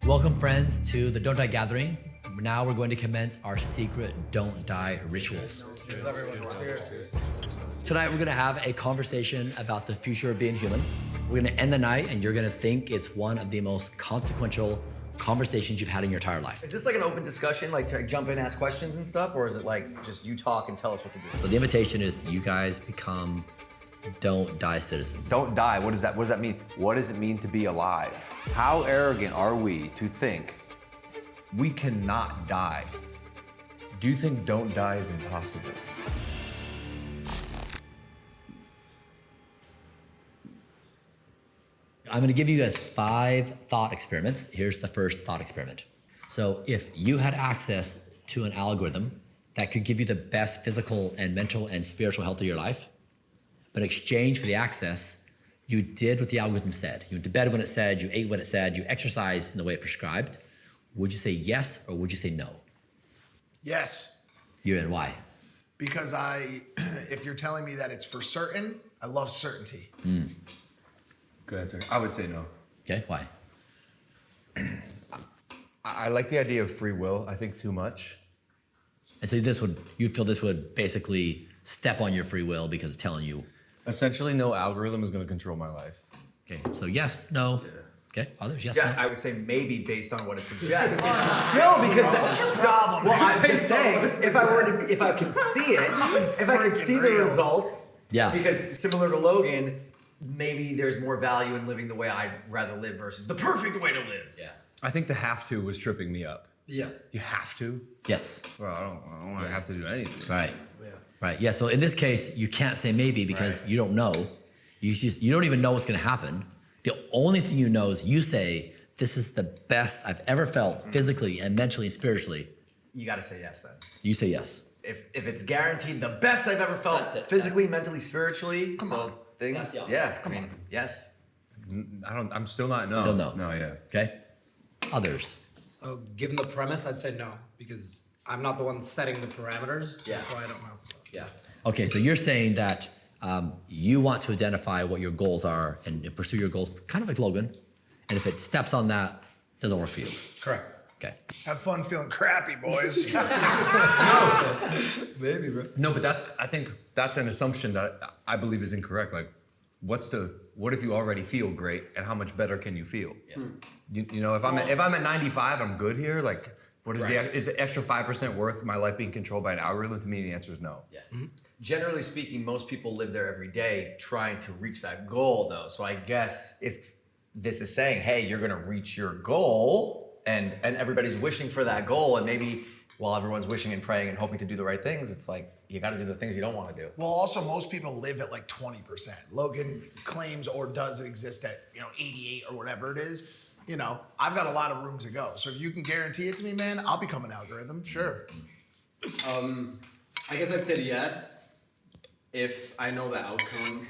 Welcome, friends, to the Don't Die Gathering. Now we're going to commence our secret Don't Die rituals. Tonight, we're going to have a conversation about the future of being human. We're going to end the night, and you're going to think it's one of the most consequential conversations you've had in your entire life. Is this like an open discussion, like to jump in, ask questions and stuff, or is it like just you talk and tell us what to do? So the invitation is you guys become Don't Die citizens. Don't die. What does that mean? What does it mean to be alive? How arrogant are we to think we cannot die? Do you think don't die is impossible? I'm going to give you guys 5 thought experiments. Here's the first thought experiment. So if you had access to an algorithm that could give you the best physical and mental and spiritual health of your life, but in exchange for the access, you did what the algorithm said. You went to bed when it said, you ate what it said, you exercised in the way it prescribed, would you say yes or would you say no? Yes. You're in, why? Because if you're telling me that it's for certain, I love certainty. Good answer. I would say no. Okay, why? I like the idea of free will. I think too much. And so you feel this would basically step on your free will because it's telling you. Essentially, no algorithm is going to control my life. Okay, so yes, no. Okay, others, yes, Yeah, no. I would say maybe based on what it suggests. No, because that's your problem. Well, I'm just saying, if I can see it, if I can see the results, Yeah. Because similar to Logan, maybe there's more value in living the way I'd rather live versus the perfect way to live. Yeah. I think the have to was tripping me up. Yeah. You have to? Yes. Well, I don't want to have to do anything. Right. Yeah. Right. Yeah. So in this case, you can't say maybe because you don't know. You don't even know what's going to happen. The only thing you know is you say, this is the best I've ever felt physically and mentally and spiritually. You got to say yes then. You say yes. If it's guaranteed the best I've ever felt physically, mentally, spiritually, things, I mean, yes. I'm still not no. Still no. No, yeah. Okay. Others. So given the premise, I'd say no, because I'm not the one setting the parameters, so I don't know. Yeah. Okay, so you're saying that you want to identify what your goals are and pursue your goals, kind of like Logan, and if it steps on that, it doesn't work for you. Correct. Okay. Have fun feeling crappy, boys. Maybe, bro. No, but I think that's an assumption that I believe is incorrect. Like, what if you already feel great, and how much better can you feel? Yeah. You know, if I'm at 95, I'm good here. Like, is the extra 5% worth my life being controlled by an algorithm? To me, the answer is no. Yeah. Mm-hmm. Generally speaking, most people live there every day trying to reach that goal, though. So I guess if this is saying, hey, you're going to reach your goal, and everybody's wishing for that goal, and maybe while everyone's wishing and praying and hoping to do the right things, it's like you got to do the things you don't want to do. Well, also, most people live at like 20%. Logan claims or does exist at 88 or whatever it is. I've got a lot of room to go. So if you can guarantee it to me, man, I'll become an algorithm. Sure. I guess I'd say yes if I know the outcome.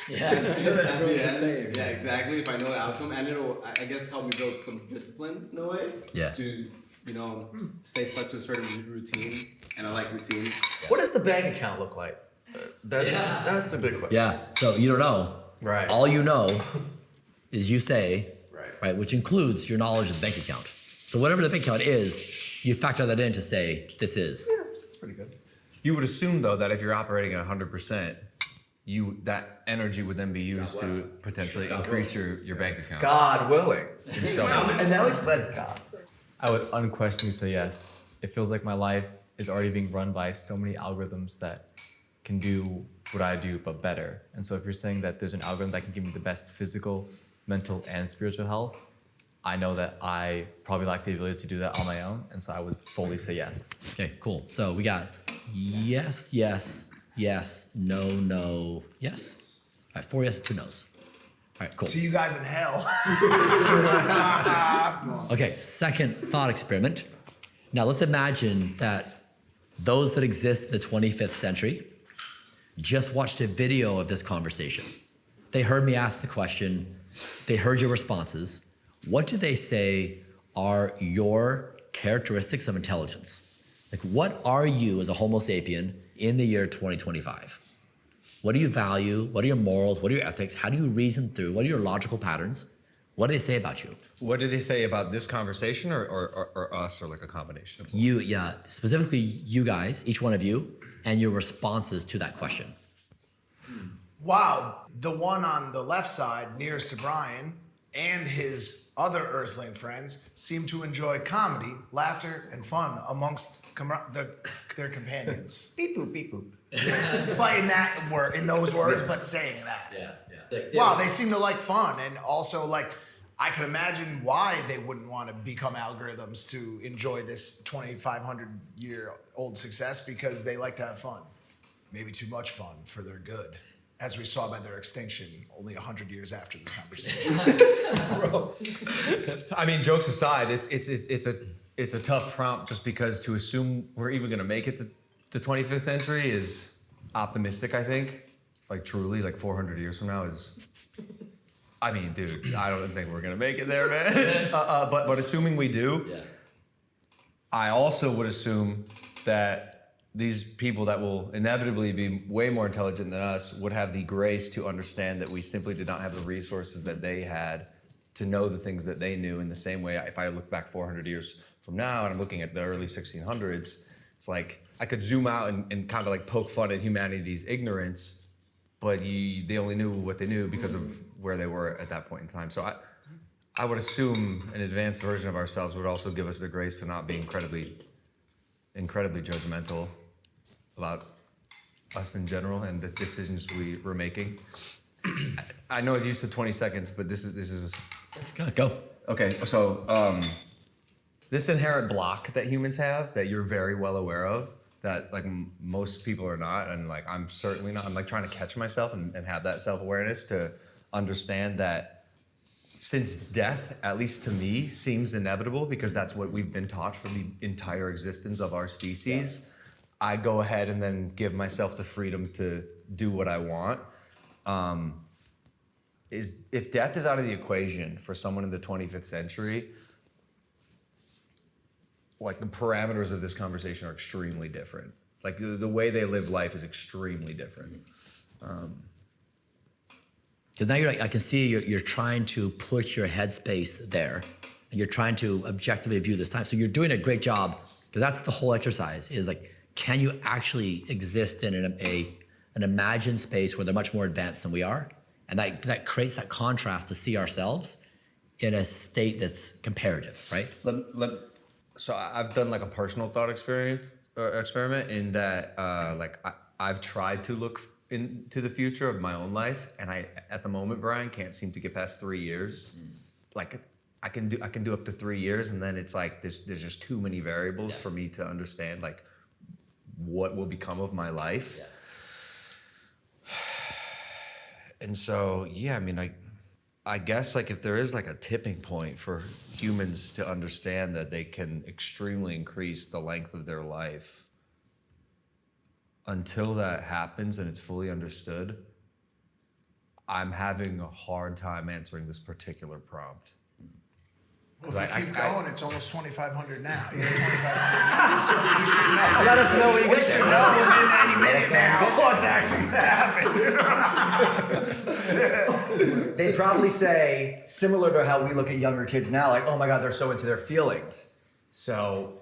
Yeah. At the end. Yeah, exactly. If I know the outcome, and it'll, I guess, help me build some discipline in a way. Yeah. To, stay stuck to a certain routine, and I like routine. What does the bank account look like? That's a big question. Yeah. So you don't know. Right. All you know is you say, Right. which includes your knowledge of the bank account. So whatever the bank account is, you factor that in to say, this is. Yeah, that's pretty good. You would assume, though, that if you're operating at 100%, that energy would then be used to potentially increase your bank account. God willing. And now he's bled God. I would unquestionably say yes. It feels like my life is already being run by so many algorithms that can do what I do, but better. And so if you're saying that there's an algorithm that can give me the best physical, mental, and spiritual health, I know that I probably lack the ability to do that on my own. And so I would fully say yes. Okay, cool. So we got yes, yes, yes, no, no, yes. All right, 4 yeses, 2 nos. All right, cool. See you guys in hell. Okay, second thought experiment. Now let's imagine that those that exist in the 25th century just watched a video of this conversation. They heard me ask the question, they heard your responses. What do they say are your characteristics of intelligence? Like, what are you as a Homo sapien in the year 2025? What do you value? What are your morals? What are your ethics? How do you reason through? What are your logical patterns? What do they say about you? What did they say about this conversation or us or like a combination of both? You, yeah, specifically you guys, each one of you, and your responses to that question. Wow, the one on the left side, nearest to Bryan, and his other Earthling friends seem to enjoy comedy, laughter, and fun amongst their companions. Beep boop, beep boop. But in those words, but saying that. Yeah. Wow, they seem to like fun, and also like I could imagine why they wouldn't want to become algorithms to enjoy this 2,500-year-old success, because they like to have fun. Maybe too much fun for their good, as we saw by their extinction only 100 years after this conversation. Bro. I mean, jokes aside, it's a tough prompt just because to assume we're even gonna make it to the 25th century is optimistic, I think. Like truly, like 400 years from now is, I mean, dude, I don't think we're gonna make it there, man. But assuming we do, I also would assume that these people that will inevitably be way more intelligent than us would have the grace to understand that we simply did not have the resources that they had to know the things that they knew. In the same way, if I look back 400 years from now and I'm looking at the early 1600s, it's like I could zoom out and kind of like poke fun at humanity's ignorance, but they only knew what they knew because of where they were at that point in time. So I would assume an advanced version of ourselves would also give us the grace to not be incredibly judgmental about us in general and the decisions we're making. I know it used to 20 seconds, but this is Go. okay. So this inherent block that humans have that you're very well aware of, that like most people are not, and like I'm certainly not. I'm like trying to catch myself and have that self-awareness to understand that since death, at least to me, seems inevitable because that's what we've been taught for the entire existence of our species, I go ahead and then give myself the freedom to do what I want. If death is out of the equation for someone in the 25th century, like the parameters of this conversation are extremely different. Like the way they live life is extremely different. Because now I can see you're trying to put your headspace there, and you're trying to objectively view this time. So you're doing a great job, because that's the whole exercise. Is like, can you actually exist in an imagined space where they're much more advanced than we are, and that creates that contrast to see ourselves in a state that's comparative, right? So I've done like a personal thought experiment in that I've tried to look into the future of my own life, and I at the moment, Bryan, can't seem to get past 3 years. Like I can do up to 3 years, and then it's like there's just too many variables for me to understand like what will become of my life. Yeah. And so I mean I guess like if there is like a tipping point for humans to understand that they can extremely increase the length of their life, until that happens and it's fully understood, I'm having a hard time answering this particular prompt. Well, if you keep going, it's almost 2,500 now. Yeah, 2,500 now. So you should know. Let us know when you get there. We should know within any minute now what's actually happening. They probably say, similar to how we look at younger kids now, like, oh my God, they're so into their feelings. So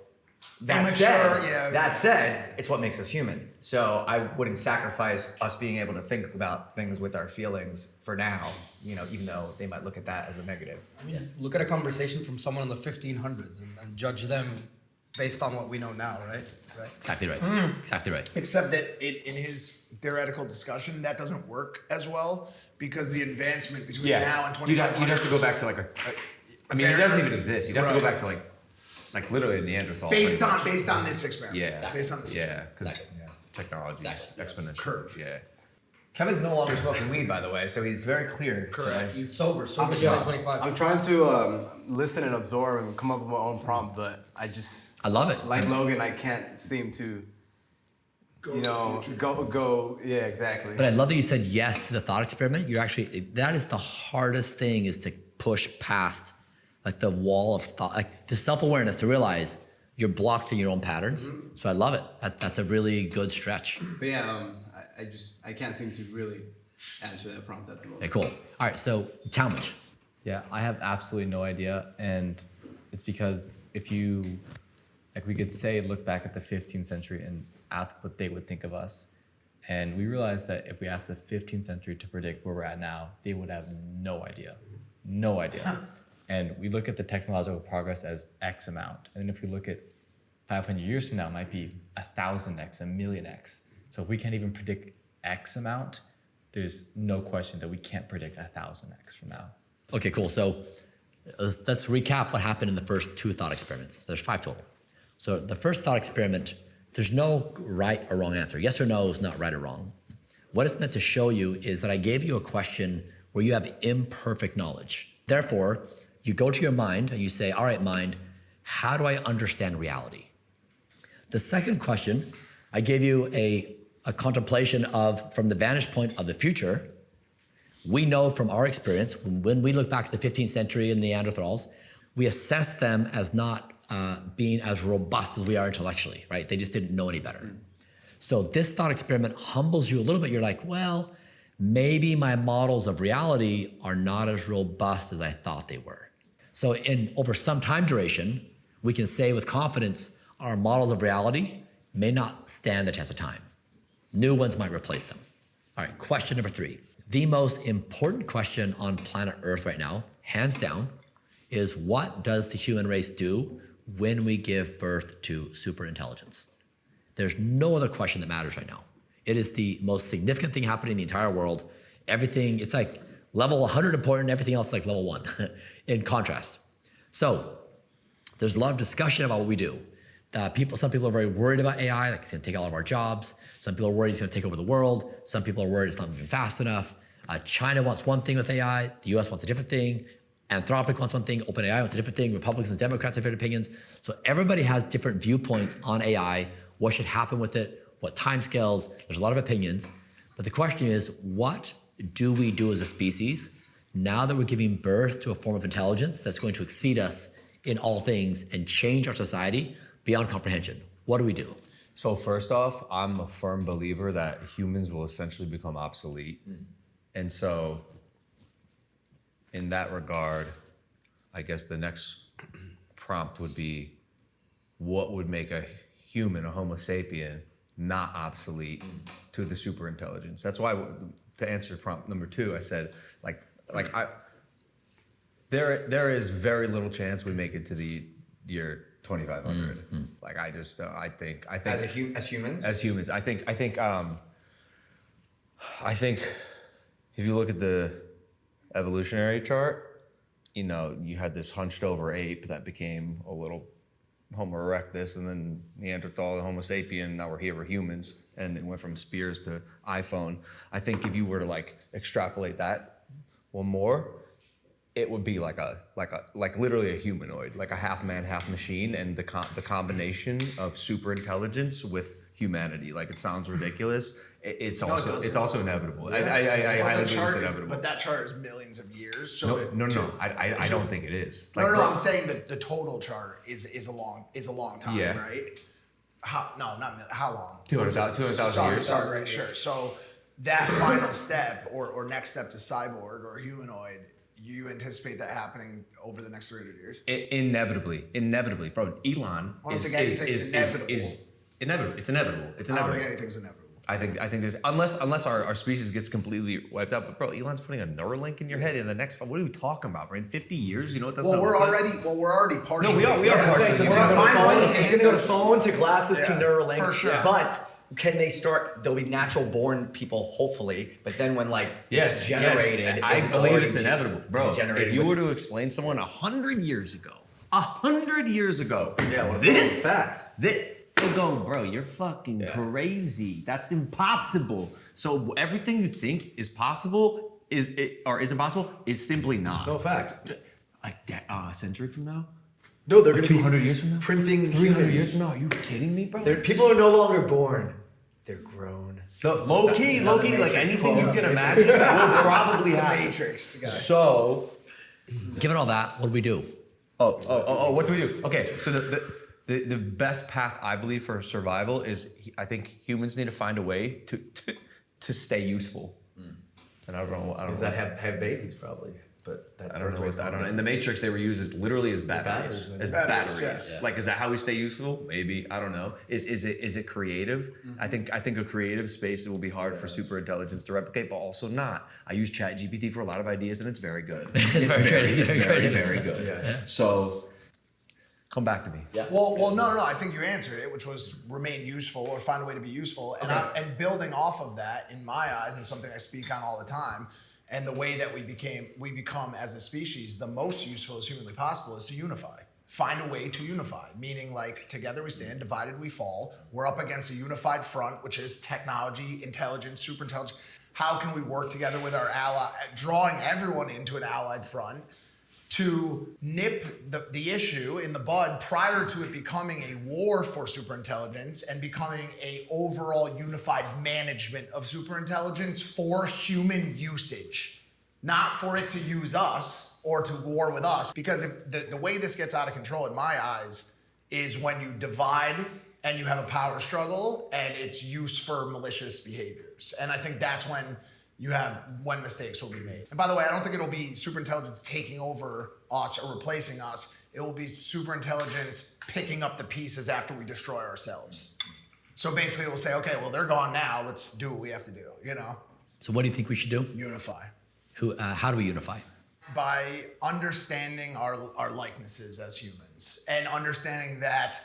that said, it's what makes us human. So I wouldn't sacrifice us being able to think about things with our feelings for now, even though they might look at that as a negative. I mean, look at a conversation from someone in the 1500s and judge them based on what we know now, right? Exactly right. Exactly right. Except that in his theoretical discussion, that doesn't work as well, because the advancement between now and 2,500. You'd have to go back to like I mean, it doesn't even exist. You'd have to go back to like literally Neanderthal. Based on this experiment. Yeah. Based on this experiment. because technology is exponential. Curve. Yeah. Kevin's no longer smoking weed, by the way, so he's very clear. Correct. He's sober, 25. I'm trying to listen and absorb and come up with my own prompt, but I love it. like Logan, I can't seem to, go. Yeah, exactly. But I love that you said yes to the thought experiment. That is the hardest thing, is to push past like the wall of thought, like the self-awareness, to realize you're blocked in your own patterns. So I love it. That's a really good stretch. But yeah, I can't seem to really answer that prompt at the moment. Okay, cool. All right, so Talmadge, Yeah, I have absolutely no idea. And it's because if you, like we could say, look back at the 15th century and ask what they would think of us. And we realized that if we asked the 15th century to predict where we're at now, they would have no idea. No idea. And we look at the technological progress as X amount. And then if we look at 500 years from now, it might be 1,000x, 1,000,000x. So if we can't even predict X amount, there's no question that we can't predict 1,000x from now. Okay, cool. So let's recap what happened in the first 2 thought experiments. There's 5 total. So the first thought experiment, there's no right or wrong answer. Yes or no is not right or wrong. What it's meant to show you is that I gave you a question where you have imperfect knowledge. Therefore, you go to your mind and you say, all right, mind, how do I understand reality? The second question, I gave you a contemplation of, from the vantage point of the future, we know from our experience, when we look back at the 15th century and the Neanderthals, we assess them as not being as robust as we are intellectually, right? They just didn't know any better. So this thought experiment humbles you a little bit. You're like, well, maybe my models of reality are not as robust as I thought they were. So over some time duration, we can say with confidence, our models of reality may not stand the test of time. New ones might replace them. All right, question number 3. The most important question on planet Earth right now, hands down, is what does the human race do when we give birth to superintelligence? There's no other question that matters right now. It is the most significant thing happening in the entire world. Everything, it's like level 100 important, everything else is like level 1 in contrast. So there's a lot of discussion about what we do. Some people are very worried about AI, like it's gonna take all of our jobs. Some people are worried it's gonna take over the world. Some people are worried it's not moving fast enough. China wants one thing with AI, the US wants a different thing. Anthropic wants one thing, OpenAI wants a different thing. Republicans and Democrats have different opinions. So everybody has different viewpoints on AI, what should happen with it, what timescales. There's a lot of opinions. But the question is, what do we do as a species now that we're giving birth to a form of intelligence that's going to exceed us in all things and change our society beyond comprehension? What do we do? So first off, I'm a firm believer that humans will essentially become obsolete. And so in that regard, I guess the next prompt would be, what would make a human, a Homo sapien, not obsolete to the superintelligence? That's why, to answer prompt number 2, I said, there is very little chance we make it to the year 2500. Like I think As humans? as humans, I think if you look at the evolutionary chart, you know, you had this hunched over ape that became a little Homo erectus, and then Neanderthal, Homo sapien. Now we're humans, and it went from spears to iPhone. I think if you were to like extrapolate that one more, it would be like literally a humanoid, like a half man, half machine, and the combination of super intelligence with humanity. Like, it sounds ridiculous. It's also inevitable. Yeah. I highly believe it's inevitable. But that chart is millions of years. So No. I don't think it is. No, I'm saying that the total chart is a long time, Yeah. right? How long? 200,000 years. Sorry, right, sure. So that final step or next step to cyborg or humanoid, you anticipate that happening over the next 300 years? Inevitably, bro. Elon I don't think anything's inevitable. inevitable. It's inevitable. It's I don't inevitable. think anything's inevitable. I think there's unless our species gets completely wiped out. But bro, Elon's putting a Neuralink in your head in the next. What are we talking about, bro? In 50 years, you know what that's? We're already partially. No, we are partially. It's gonna go to phone to glasses to Neuralink. For sure. But can they start? There'll be natural born people, hopefully. But then when it's generated, I it's believe already it's inevitable, bro. generated If you with- were to explain someone 100 years ago, Yeah, well, this facts. They go, bro, you're fucking crazy. That's impossible. So everything you think is possible or is impossible is simply not. No facts. A century from now? No, they're going to 200 years from now? printing 300 years from now? Are you kidding me, bro? People are no longer born; they're grown. No, low key, like anything you can imagine will probably The happen. Matrix, guy. So, Given all that, what do we do? what do we do? Okay, so the best path I believe for survival is, I think humans need to find a way to stay useful. And I don't know. Does that have babies probably? but that I don't know. birth rate's I don't know. going In the Matrix, they were used as literally as batteries. batteries, As Batteries, batteries. yeah. Like, is that how we stay useful? Maybe. I don't know. Is it creative? I think a creative space will be hard for super intelligence to replicate, but also not. I use ChatGPT for a lot of ideas, and it's very good. It's very good. Yeah. So, come back to me. Yeah. Well, no. I think you answered it, which was remain useful or find a way to be useful. And and building off of that, in my eyes, and something I speak on all the time, and the way that we become as a species the most useful as humanly possible is to unify. Find a way to unify, meaning like together we stand, divided we fall. We're up against a unified front, which is technology, intelligence, superintelligence. How can we work together with our ally, drawing everyone into an allied front to nip the issue in the bud prior to it becoming a war for superintelligence and becoming a overall unified management of superintelligence for human usage, not for it to use us or to war with us. Because if the way this gets out of control in my eyes is when you divide and you have a power struggle and it's used for malicious behaviors. And I think that's when mistakes will be made. And by the way, I don't think it'll be superintelligence taking over us or replacing us. It will be superintelligence picking up the pieces after we destroy ourselves. So basically we'll say, okay, well, they're gone now. Let's do what we have to do, So what do you think we should do? Unify. How do we unify? By understanding our likenesses as humans and understanding that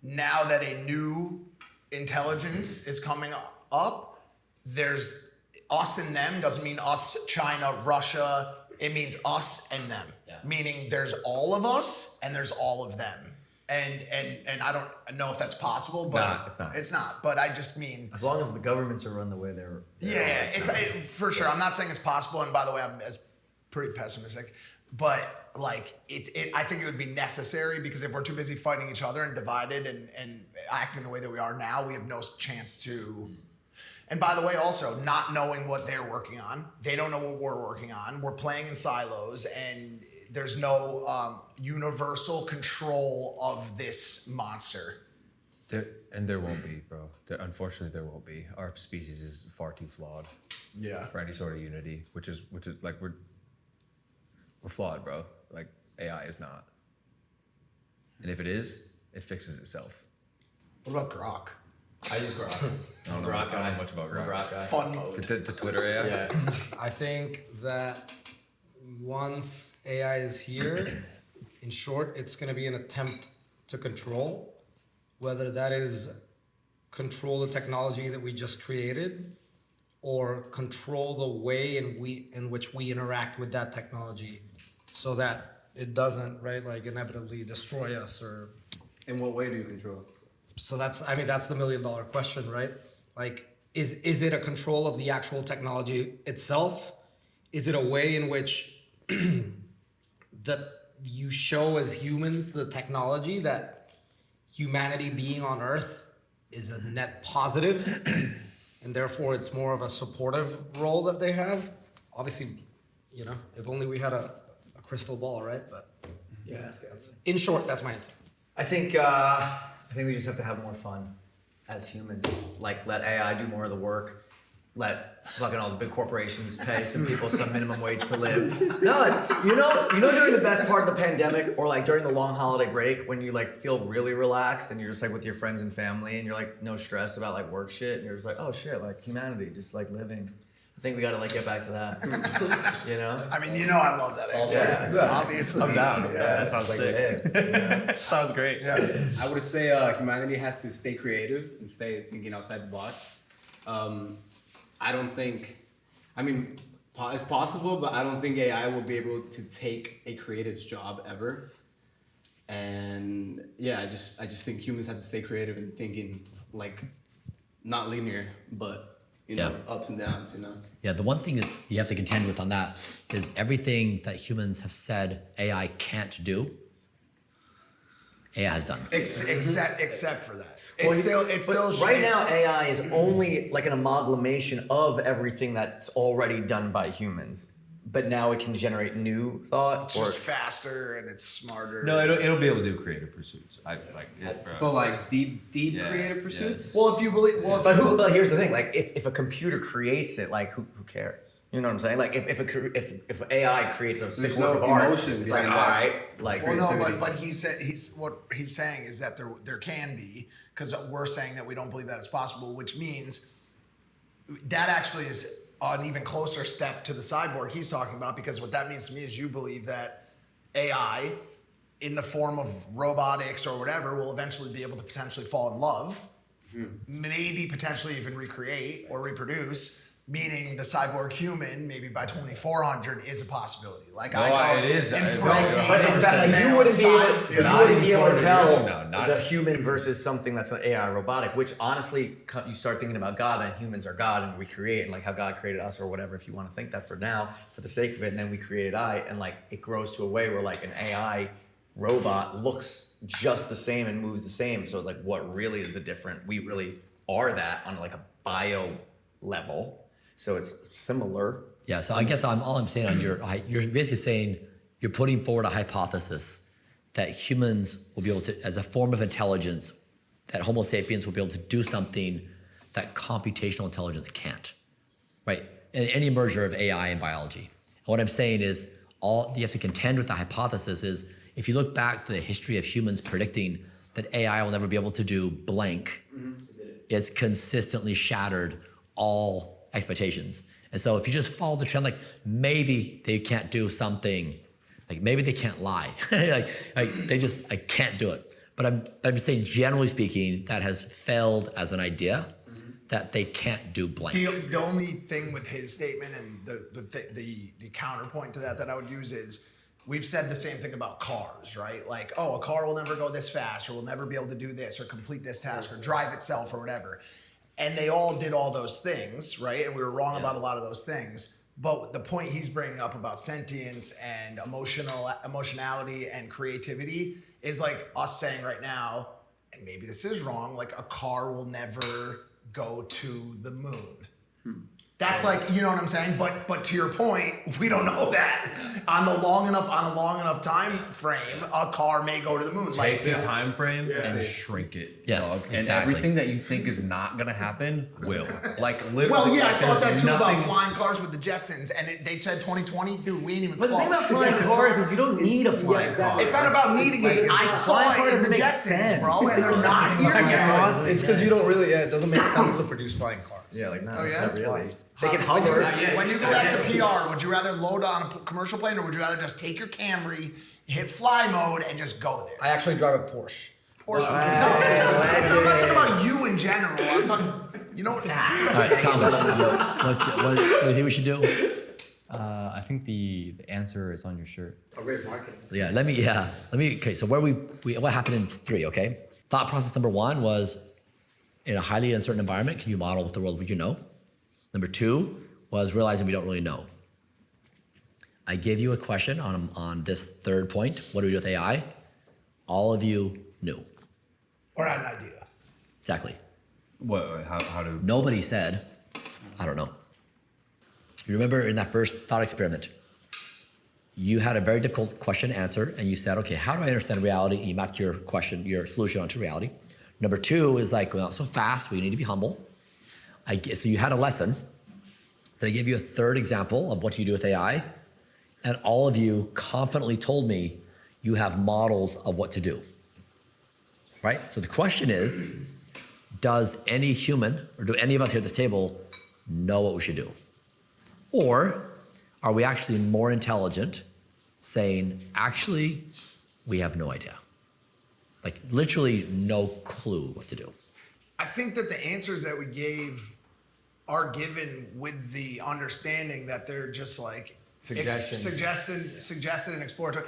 now that a new intelligence is coming up, there's us and them doesn't mean us, China, Russia. It means us and them. Yeah. Meaning there's all of us and there's all of them. And I don't know if that's possible, but Nah, it's not. It's not. But I just mean As long as the governments are run the way they're for sure. I'm not saying it's possible. And by the way, I'm pretty pessimistic. But like I think it would be necessary because if we're too busy fighting each other and divided and acting the way that we are now, we have no chance to. And by the way, also not knowing what they're working on, they don't know what we're working on. We're playing in silos, and there's no universal control of this monster. There won't be, bro. Unfortunately, there won't be. Our species is far too flawed for any sort of unity, which is like we're flawed, bro. Like AI is not. And if it is, it fixes itself. What about Grok? I use Grok. I don't know much about Grok. Grok guy. Fun mode. The Twitter AI? Yeah. I think that once AI is here, in short, it's going to be an attempt to control, whether that is control the technology that we just created or control the way in which we interact with that technology so that it doesn't, right, like inevitably destroy us or... In what way do you control? So that's the $1 million question, right? Like, is it a control of the actual technology itself? Is it a way in which that you show as humans the technology that humanity being on Earth is a net positive, and therefore it's more of a supportive role that they have? Obviously, if only we had a crystal ball, right? But in short, that's my answer. I think we just have to have more fun as humans. Like, let AI do more of the work. Let fucking all the big corporations pay some people some minimum wage to live. No, you know during the best part of the pandemic or like during the long holiday break when you like feel really relaxed and you're just like with your friends and family and you're like no stress about like work shit and you're just like, oh shit, like humanity, just like living. I think we gotta like get back to that. I mean, I love that answer. Yeah. Obviously. I'm down. Yeah. That sounds like it. Sounds great. Yeah. I would say humanity has to stay creative and stay thinking outside the box. I don't think, it's possible, but I don't think AI will be able to take a creative's job ever. And yeah, I just think humans have to stay creative and thinking like not linear, but ups and downs, Yeah, the one thing that you have to contend with on that is everything that humans have said AI can't do, AI has done. Except for that. Right now, AI is only like an amalgamation of everything that's already done by humans. But now it can generate new thought. It's just faster and it's smarter. No, it'll be able to do creative pursuits. But like deep creative pursuits. Well, if you believe, but here's the thing: like, if a computer creates it, like, who cares? You know what I'm saying? Like if AI creates a sick There's work no of art, emotion it's like, all behind that. right, like Well, no, creativity. but what he's saying is that there can be, because we're saying that we don't believe that it's possible, which means that actually is an even closer step to the cyborg he's talking about, because what that means to me is you believe that AI, in the form of robotics or whatever, will eventually be able to potentially fall in love, maybe potentially even recreate or reproduce. Meaning the cyborg human, maybe by 2400, is a possibility. Like it is. But in impregnate fact, the you wouldn't be able, male you side, wouldn't be able to 400 tell years from now, not- the human versus something that's an AI robotic, which honestly, you start thinking about God and humans are God and we create, and like how God created us or whatever, if you want to think that for now, for the sake of it, and then we created AI, and like it grows to a way where like an AI robot looks just the same and moves the same. So it's like, what really is the different? We really are that on like a bio level. So it's similar. Yeah, so I guess all I'm saying on you're basically saying you're putting forward a hypothesis that humans will be able to, as a form of intelligence, that Homo sapiens will be able to do something that computational intelligence can't, right? And any merger of AI and biology. And what I'm saying is all you have to contend with the hypothesis is if you look back to the history of humans predicting that AI will never be able to do blank, it's consistently shattered all expectations. And so if you just follow the trend, like maybe they can't do something, like maybe they can't lie, like I can't do it. But I'm just saying, generally speaking, that has failed as an idea that they can't do blank. The only thing with his statement and the counterpoint to that I would use is we've said the same thing about cars, right? Like, oh, a car will never go this fast, or will never be able to do this, or complete this task, or drive itself, or whatever. And they all did all those things, right? And we were wrong about a lot of those things. But the point he's bringing up about sentience and emotionality and creativity is like us saying right now, and maybe this is wrong, like a car will never go to the moon. That's like, you know what I'm saying? But to your point, we don't know that. On a long enough time frame, a car may go to the moon. Take the time frame and shrink it. Yes, dog. exactly. And everything that you think is not gonna happen will. Like literally. Well, yeah, I like, thought that there's too about nothing- flying cars with the Jetsons, and they said 2020, dude, we ain't even But the close. thing about flying cars is you don't need a flying car. It's not about needing it. I saw it in the Jetsons, bro, and they're not here yet. It's because you don't really. It doesn't make sense to produce flying cars. Yeah, like not, Oh, yeah? not really. They can hover. When you go back to PR, would you rather load on a commercial plane, or would you rather just take your Camry, hit fly mode, and just go there? I actually drive a Porsche. Porsche. I'm not talking about you in general. I'm talking, you know what? All right, Thomas, what do you think we should do? I think the answer is on your shirt. A great marketing. Let me. Okay, so what happened in 3? Okay, thought process number 1 was in a highly uncertain environment. Can you model the world what you know? Number 2 was realizing we don't really know. I gave you a question on this third point. What do we do with AI? All of you knew. Or had an idea. Exactly. What? How do? Nobody said, I don't know. You remember in that first thought experiment, you had a very difficult question to answer, and you said, okay, how do I understand reality? And you mapped your solution onto reality. Number 2 is like, well, not so fast, we need to be humble. So you had a lesson. Then I gave you a third example of what do you do with AI, and all of you confidently told me you have models of what to do, right? So the question is, does any human, or do any of us here at this table know what we should do? Or are we actually more intelligent saying, actually, we have no idea? Like literally no clue what to do. I think that the answers that we gave are given with the understanding that they're just like suggested and exploratory.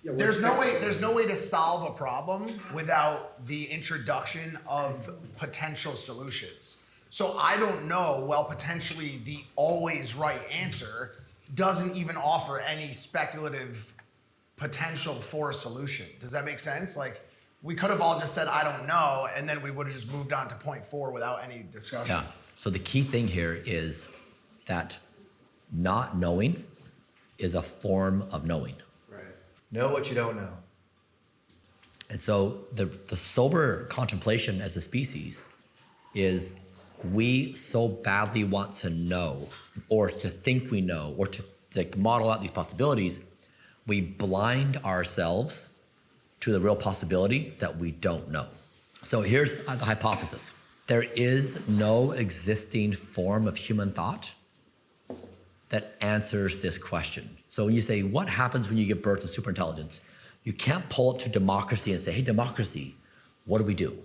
There's no way to solve a problem without the introduction of potential solutions. So I don't know, well, potentially the always right answer doesn't even offer any speculative potential for a solution. Does that make sense? Like, we could have all just said, I don't know, and then we would have just moved on to point 4 without any discussion. Yeah. So the key thing here is that not knowing is a form of knowing. Right. Know what you don't know. And so the sober contemplation as a species is, we so badly want to know, or to think we know, or to like model out these possibilities, we blind ourselves to the real possibility that we don't know. So here's the hypothesis. There is no existing form of human thought that answers this question. So when you say, what happens when you give birth to superintelligence? You can't pull it to democracy and say, hey, democracy, what do we do?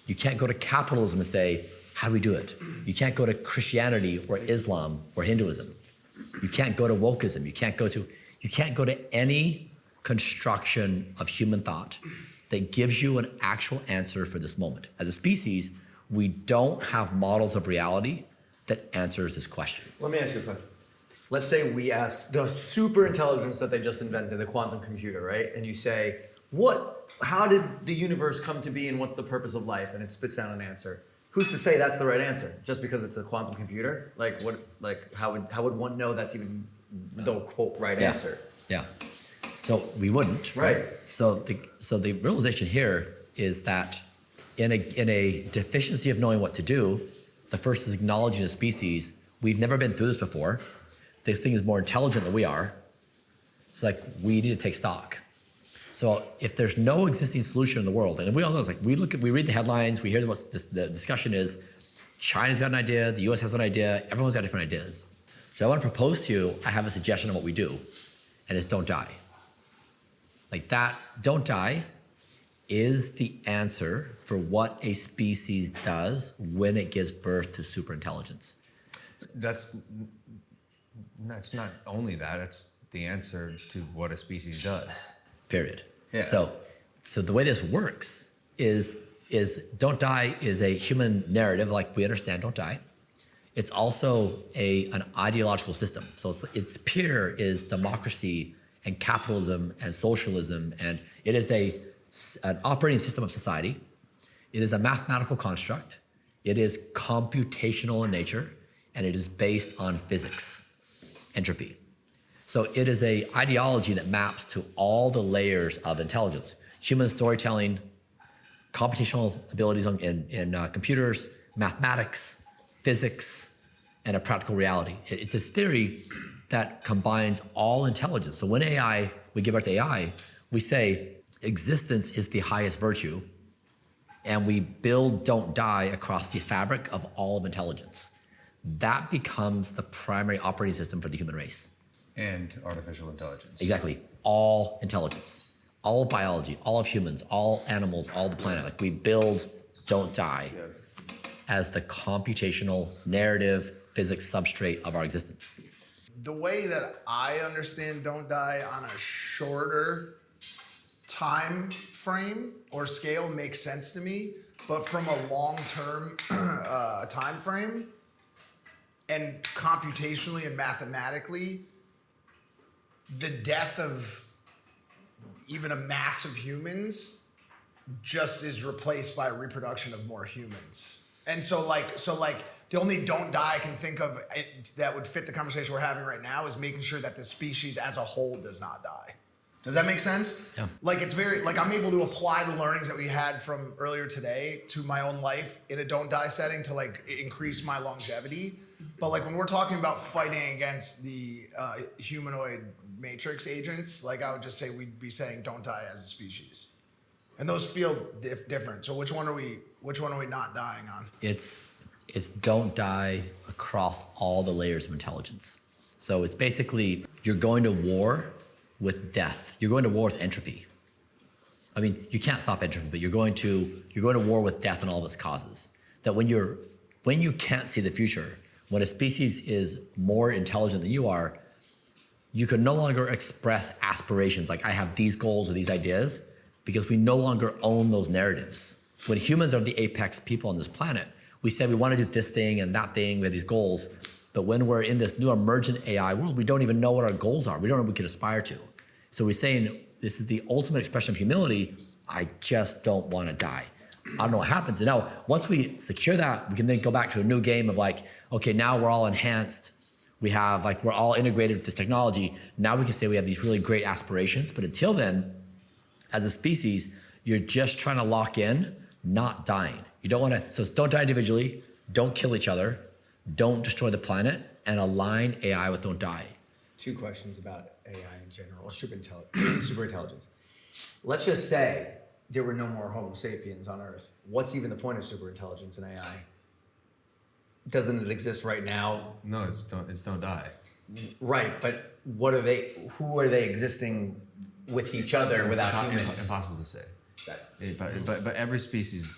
You can't go to capitalism and say, how do we do it? You can't go to Christianity or Islam or Hinduism. You can't go to wokeism. You can't go to any construction of human thought that gives you an actual answer for this moment. As a species, we don't have models of reality that answers this question. Let me ask you a question. Let's say we ask the super intelligence that they just invented, the quantum computer, right? And you say, how did the universe come to be and what's the purpose of life? And it spits out an answer. Who's to say that's the right answer? Just because it's a quantum computer? How would one know that's even the quote right answer? Yeah. So we wouldn't. Right. So the realization here is that in a deficiency of knowing what to do, the first is acknowledging a species. We've never been through this before. This thing is more intelligent than we are. It's like we need to take stock. So if there's no existing solution in the world, and if we all know, it's like we read the headlines, we hear what the discussion is. China's got an idea, the US has an idea, everyone's got different ideas. So I want to propose to you, I have a suggestion of what we do, and it's don't die. Like that, don't die is the answer for what a species does when it gives birth to superintelligence. That's not only that, it's the answer to what a species does. Period. Yeah. So the way this works is don't die is a human narrative, like we understand don't die. It's also an ideological system. So its peer is democracy and capitalism and socialism, and it is an operating system of society. It is a mathematical construct. It is computational in nature, and it is based on physics, entropy. So it is an ideology that maps to all the layers of intelligence: human storytelling, computational abilities in computers, mathematics, physics, and a practical reality. It's a theory that combines all intelligence. So when we give birth to AI, we say existence is the highest virtue, and we build don't die across the fabric of all of intelligence. That becomes the primary operating system for the human race. And artificial intelligence. Exactly. All intelligence, all of biology, all of humans, all animals, all the planet. Like we build don't die as the computational narrative physics substrate of our existence. The way that I understand don't die on a shorter time frame or scale makes sense to me, but from a long-term time frame and computationally and mathematically, the death of even a mass of humans just is replaced by reproduction of more humans. And so the only don't die I can think of that would fit the conversation we're having right now is making sure that the species as a whole does not die. Does that make sense? Yeah. It's very, I'm able to apply the learnings that we had from earlier today to my own life in a don't die setting to increase my longevity. But when we're talking about fighting against the humanoid matrix agents, I would just say we'd be saying don't die as a species. And those feel different. So which one are we not dying on? It's don't die across all the layers of intelligence. So it's basically you're going to war with death. You're going to war with entropy. I mean, you can't stop entropy, but you're going to war with death and all of its causes. That when you can't see the future, when a species is more intelligent than you are, you can no longer express aspirations like I have these goals or these ideas because we no longer own those narratives. When humans are the apex people on this planet, we say we want to do this thing and that thing, we have these goals, but when we're in this new emergent AI world, we don't even know what our goals are. We don't know what we can aspire to. So we're saying this is the ultimate expression of humility. I just don't want to die. I don't know what happens. And now, once we secure that, we can then go back to a new game of okay, now we're all enhanced. We have we're all integrated with this technology. Now we can say we have these really great aspirations. But until then, as a species, you're just trying to lock in, not dying. You don't want to, so it's don't die individually, don't kill each other, don't destroy the planet, and align AI with don't die. 2 questions about AI in general, or superintelligence. Let's just say there were no more Homo sapiens on Earth. What's even the point of superintelligence and AI? Doesn't it exist right now? No, it's don't die. Right, but what are they? Who are they existing with each other without humans? Impossible to say. But every species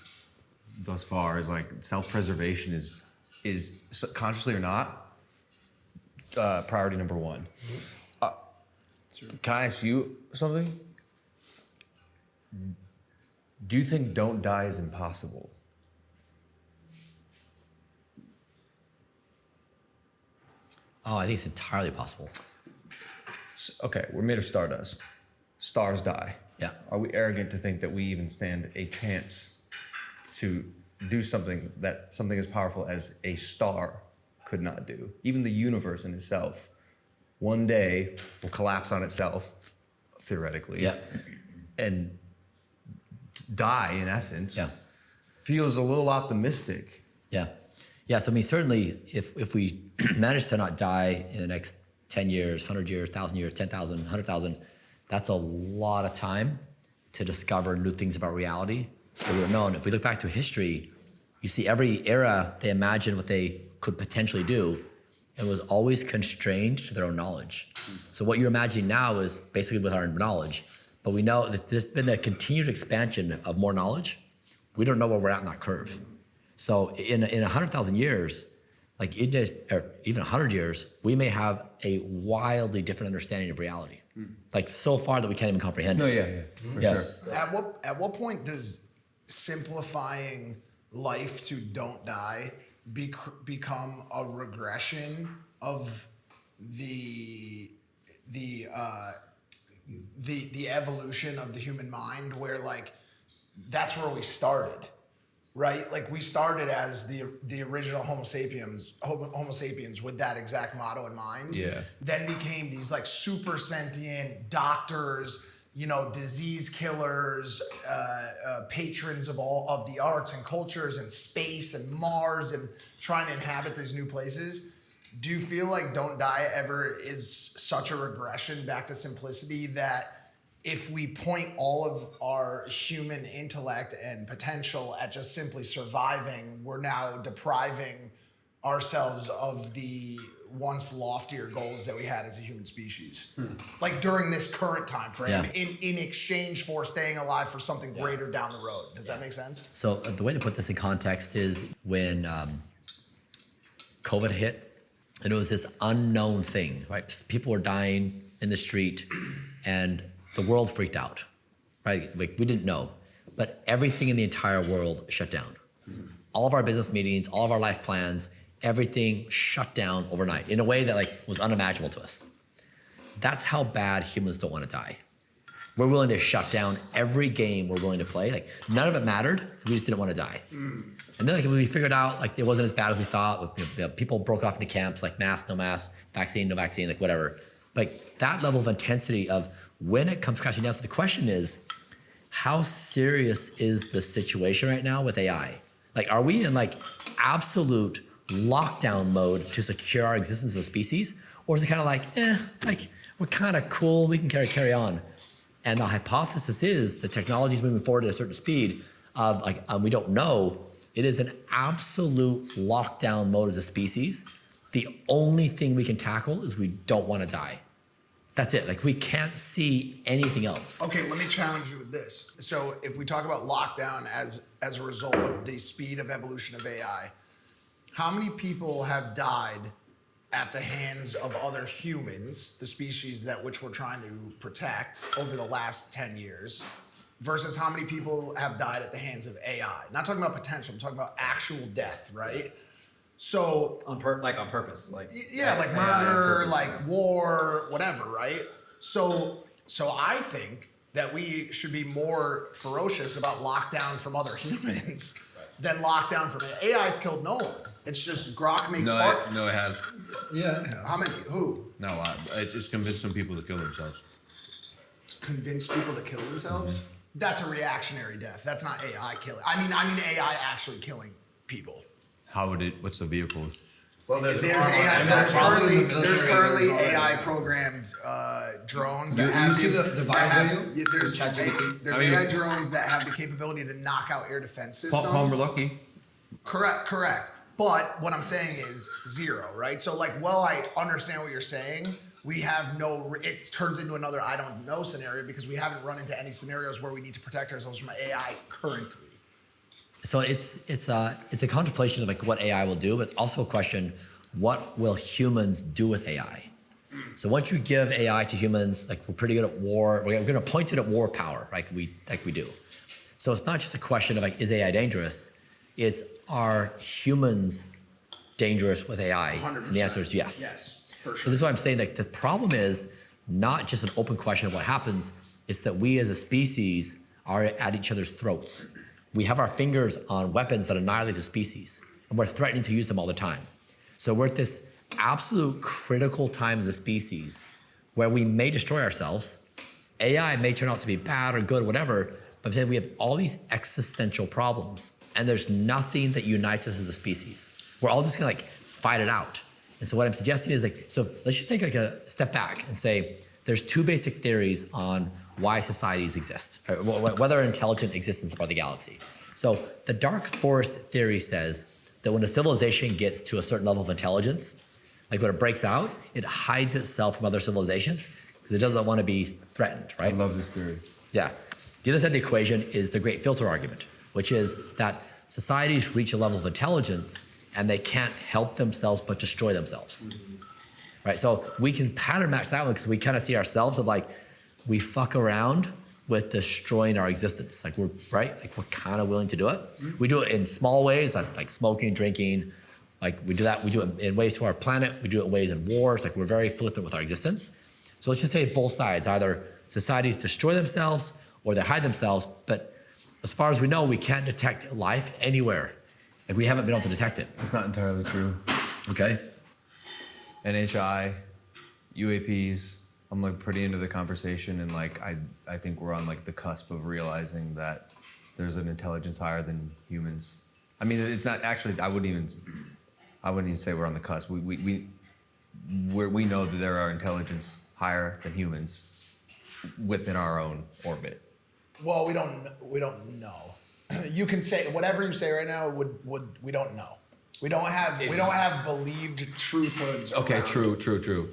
thus far is like self-preservation is consciously or not priority number 1. Can I ask you something? Do you think don't die is impossible? Oh, I think it's entirely possible. Okay, we're made of stardust. Stars die. Yeah. Are we arrogant to think that we even stand a chance to do something as powerful as a star could not do? Even the universe in itself, one day will collapse on itself, theoretically. Yeah. And die, in essence. Yeah. Feels a little optimistic. Yeah. Yeah, so I mean, certainly if we manage to not die in the next 10 years, 100 years, 1,000 years, 10,000, 100,000, that's a lot of time to discover new things about reality that we don't know. And if we look back to history, you see every era, they imagined what they could potentially do and was always constrained to their own knowledge. So what you're imagining now is basically with our knowledge, but we know that there's been a continued expansion of more knowledge. We don't know where we're at in that curve. So in 100,000 years, like or even 100 years, we may have a wildly different understanding of reality. Like so far that we can't even comprehend it. No, yeah, for sure. At what point does simplifying life to don't die become a regression of the evolution of the human mind, where like that's where we started, right? Like we started as the original Homo sapiens with that exact motto in mind. Yeah. Then became these like super sentient doctors, you know, disease killers, patrons of all of the arts and cultures and space and Mars and trying to inhabit these new places. Do you feel like Don't Die ever is such a regression back to simplicity that if we point all of our human intellect and potential at just simply surviving, we're now depriving ourselves of the once loftier goals that we had as a human species? Like during this current time frame, in exchange for staying alive for something greater down the road. Does that make sense? So the way to put this in context is when COVID hit, and it was this unknown thing, right? People were dying in the street, and the world freaked out, right? Like we didn't know, but everything in the entire world shut down. All of our business meetings, all of our life plans, everything shut down overnight in a way that like was unimaginable to us. That's how bad humans don't want to die. We're willing to shut down every game we're willing to play. Like none of it mattered. We just didn't want to die. And then like we figured out like it wasn't as bad as we thought. People broke off into camps, like mask, no mask, vaccine, no vaccine, like whatever. Like that level of intensity of when it comes crashing down. So the question is, how serious is the situation right now with AI? Like, are we in like absolute lockdown mode to secure our existence as a species? Or is it kind of like, like we're kind of cool, we can carry on? And the hypothesis is the technology is moving forward at a certain speed of like, we don't know. It is an absolute lockdown mode as a species. The only thing we can tackle is we don't want to die. That's it. Like we can't see anything else. Okay, let me challenge you with this. So if we talk about lockdown as a result of the speed of evolution of AI, how many people have died at the hands of other humans, the species that which we're trying to protect over the last 10 years, versus how many people have died at the hands of AI? Not talking about potential, I'm talking about actual death, right? So on purpose, like like murder, like war, whatever, right? So I think that we should be more ferocious about lockdown from other humans than lockdown from AI. AI's killed no one. It's just Grok makes fart. No, it has. Yeah. How many? Who? No, it just convinced some people to kill themselves. Convince people to kill themselves? That's a reactionary death. That's not AI killing. I mean AI actually killing people. How would it? What's the vehicle? Well, there's currently AI programmed drones that have see the viral video? There's AI drones that have the capability to knock out air defense systems. Palmer Lucky. Correct. But what I'm saying is zero, right? So like, well, I understand what you're saying. We have it turns into another I don't know scenario because we haven't run into any scenarios where we need to protect ourselves from AI currently. So it's a contemplation of like what AI will do, but it's also a question, what will humans do with AI? So once you give AI to humans, like we're pretty good at war, we're going to point it at war power, right? Like we do. So it's not just a question of like, is AI dangerous? It's, are humans dangerous with AI? 100%. And the answer is yes. Yes, for sure. So this is why I'm saying that the problem is not just an open question of what happens, it's that we as a species are at each other's throats. We have our fingers on weapons that annihilate the species, and we're threatening to use them all the time. So we're at this absolute critical time as a species where we may destroy ourselves. AI may turn out to be bad or good or whatever, but I'm saying we have all these existential problems, and there's nothing that unites us as a species. We're all just gonna like fight it out. And so what I'm suggesting is like, so let's just take like a step back and say, there's two basic theories on why societies exist, or whether intelligent existence is part of the galaxy. So the dark forest theory says that when a civilization gets to a certain level of intelligence, like when it breaks out, it hides itself from other civilizations because it doesn't want to be threatened, right? I love this theory. Yeah. The other side of the equation is the great filter argument, which is that societies reach a level of intelligence and they can't help themselves but destroy themselves. Right? So we can pattern match that one because we kind of see ourselves of like, we fuck around with destroying our existence. Like we're kind of willing to do it. We do it in small ways, like smoking, drinking. Like we do it in ways to our planet. We do it in ways in wars. Like we're very flippant with our existence. So let's just say both sides, either societies destroy themselves or they hide themselves. But as far as we know, we can't detect life anywhere. Like we haven't been able to detect it. That's not entirely true. Okay. NHI, UAPs, I'm like pretty into the conversation, and like I think we're on like the cusp of realizing that there's an intelligence higher than humans. I mean, it's not actually. I wouldn't even say we're on the cusp. We know that there are intelligence higher than humans within our own orbit. Well, we don't know. You can say whatever you say right now. We don't know. We don't have believed truthhoods. Okay, around. true.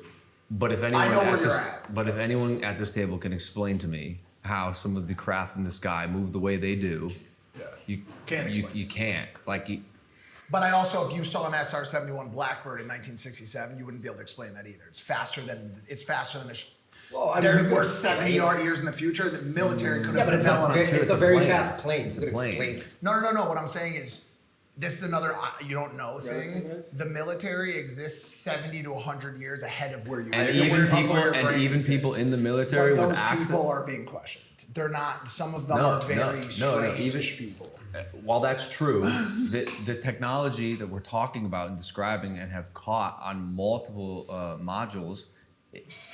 But if anyone I know where you're at. But if anyone at this table can explain to me how some of the craft in the sky move the way they do, Yeah. you Can't explain. You can't. But I also, if you saw an SR-71 Blackbird in 1967, you wouldn't be able to explain that either. It's faster than a. Well, I mean, we're 70 years in the future. The military could have. Yeah, but it's a very fast plane. It's gonna Plane. explain. No. What I'm saying is, this is another you don't know thing. The military exists 70 to 100 years ahead of where you are. And even people in the military But would those access. people are being questioned. They're not. Some of them are very strange even people. While that's true, the technology that we're talking about and describing and have caught on multiple modules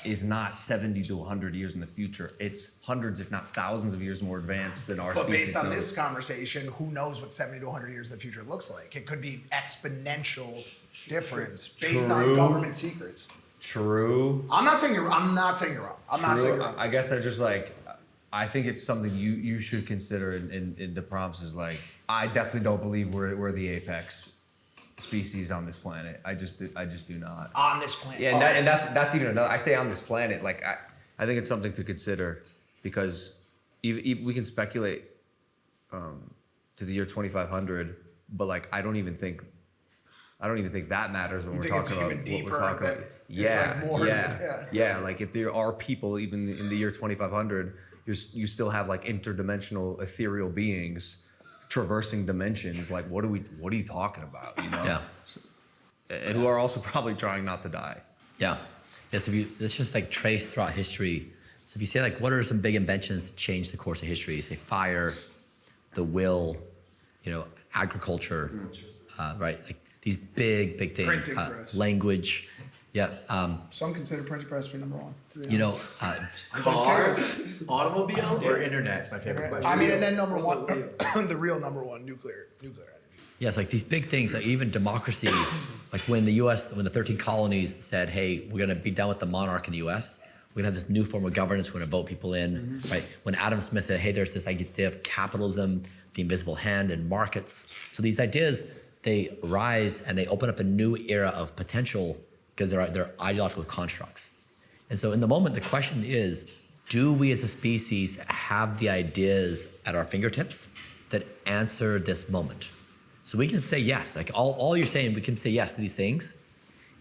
is not 70 to 100 years in the future. It's hundreds, if not thousands of years more advanced than our But species. based on knows. this conversation, who knows what 70 to 100 years in the future looks like? It could be exponential difference based on True. government secrets. True. I'm not saying you're wrong. I'm not saying you're wrong. I guess I just I think it's something you should consider in the prompts is like, I definitely don't believe we're the apex species on this planet. I just do not. On this planet. Yeah, and that's even another. I say on this planet, like I think it's something to consider because we can speculate to the year 2500, but like I don't even think that matters when You we're think it's talking about even what we're deeper talking than- about. it's like more- Yeah. Like if there are people even in the year 2500, you still have like interdimensional ethereal beings traversing dimensions. Like what are you talking about? You know? Yeah. And who are also probably trying not to die. Yeah. Yes, let's just like trace throughout history. So if you say like, what are some big inventions that changed the course of history? You say fire, the will, agriculture, right? Like these big things. Printing press. Language. Yeah. Some consider printing press to be number one. Cars, automobile, or internet? It's my favorite question. I mean, and then number one, the real number one, nuclear energy. Yes, like these big things, like even democracy, like when the US, when the 13 colonies said, hey, we're gonna be done with the monarch in the US, we're gonna have this new form of governance, we're gonna vote people in, right? When Adam Smith said, hey, there's this idea of capitalism, the invisible hand, and markets. So these ideas, they rise and they open up a new era of potential because they're ideological constructs. And so in the moment, the question is, do we as a species have the ideas at our fingertips that answer this moment? So we can say yes, like all you're saying, we can say yes to these things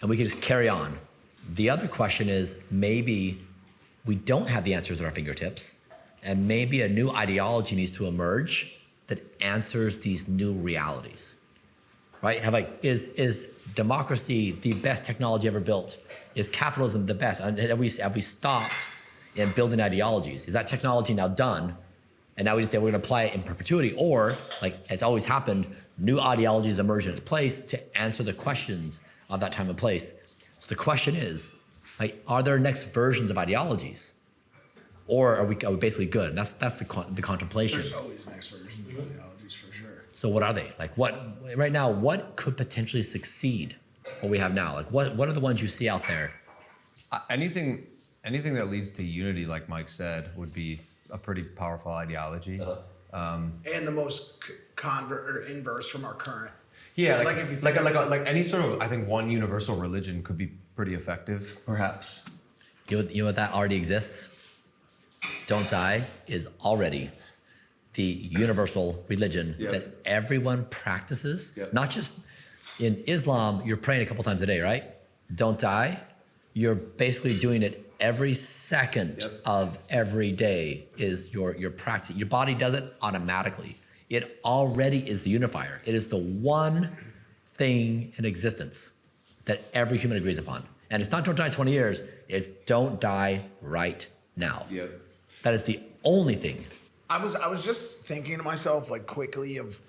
and we can just carry on. The other question is maybe we don't have the answers at our fingertips and maybe a new ideology needs to emerge that answers these new realities, right? Is democracy the best technology ever built? Is capitalism the best? And have we stopped in building ideologies? Is that technology now done? And now we just say we're gonna apply it in perpetuity, or like it's always happened, new ideologies emerge in its place to answer the questions of that time and place. So the question is, like, are there next versions of ideologies? Or are we basically good? And that's the contemplation. There's always next version of ideologies for sure. So what are they? Like right now, what could potentially succeed what we have now? Like what are the ones you see out there? Anything that leads to unity, like Mike said, would be a pretty powerful ideology. And the most inverse from our current. Yeah, Like if you think like any sort of, I think one universal religion could be pretty effective, perhaps. You know what that already exists? Don't die is already the universal religion that everyone practices. Not just in Islam, you're praying a couple times a day, right? Don't die. You're basically doing it every second of every day is your practice. Your body does it automatically. It already is the unifier. It is the one thing in existence that every human agrees upon. And it's not don't die in 20 years, it's don't die right now. That is the only thing. I was just thinking to myself, like, quickly of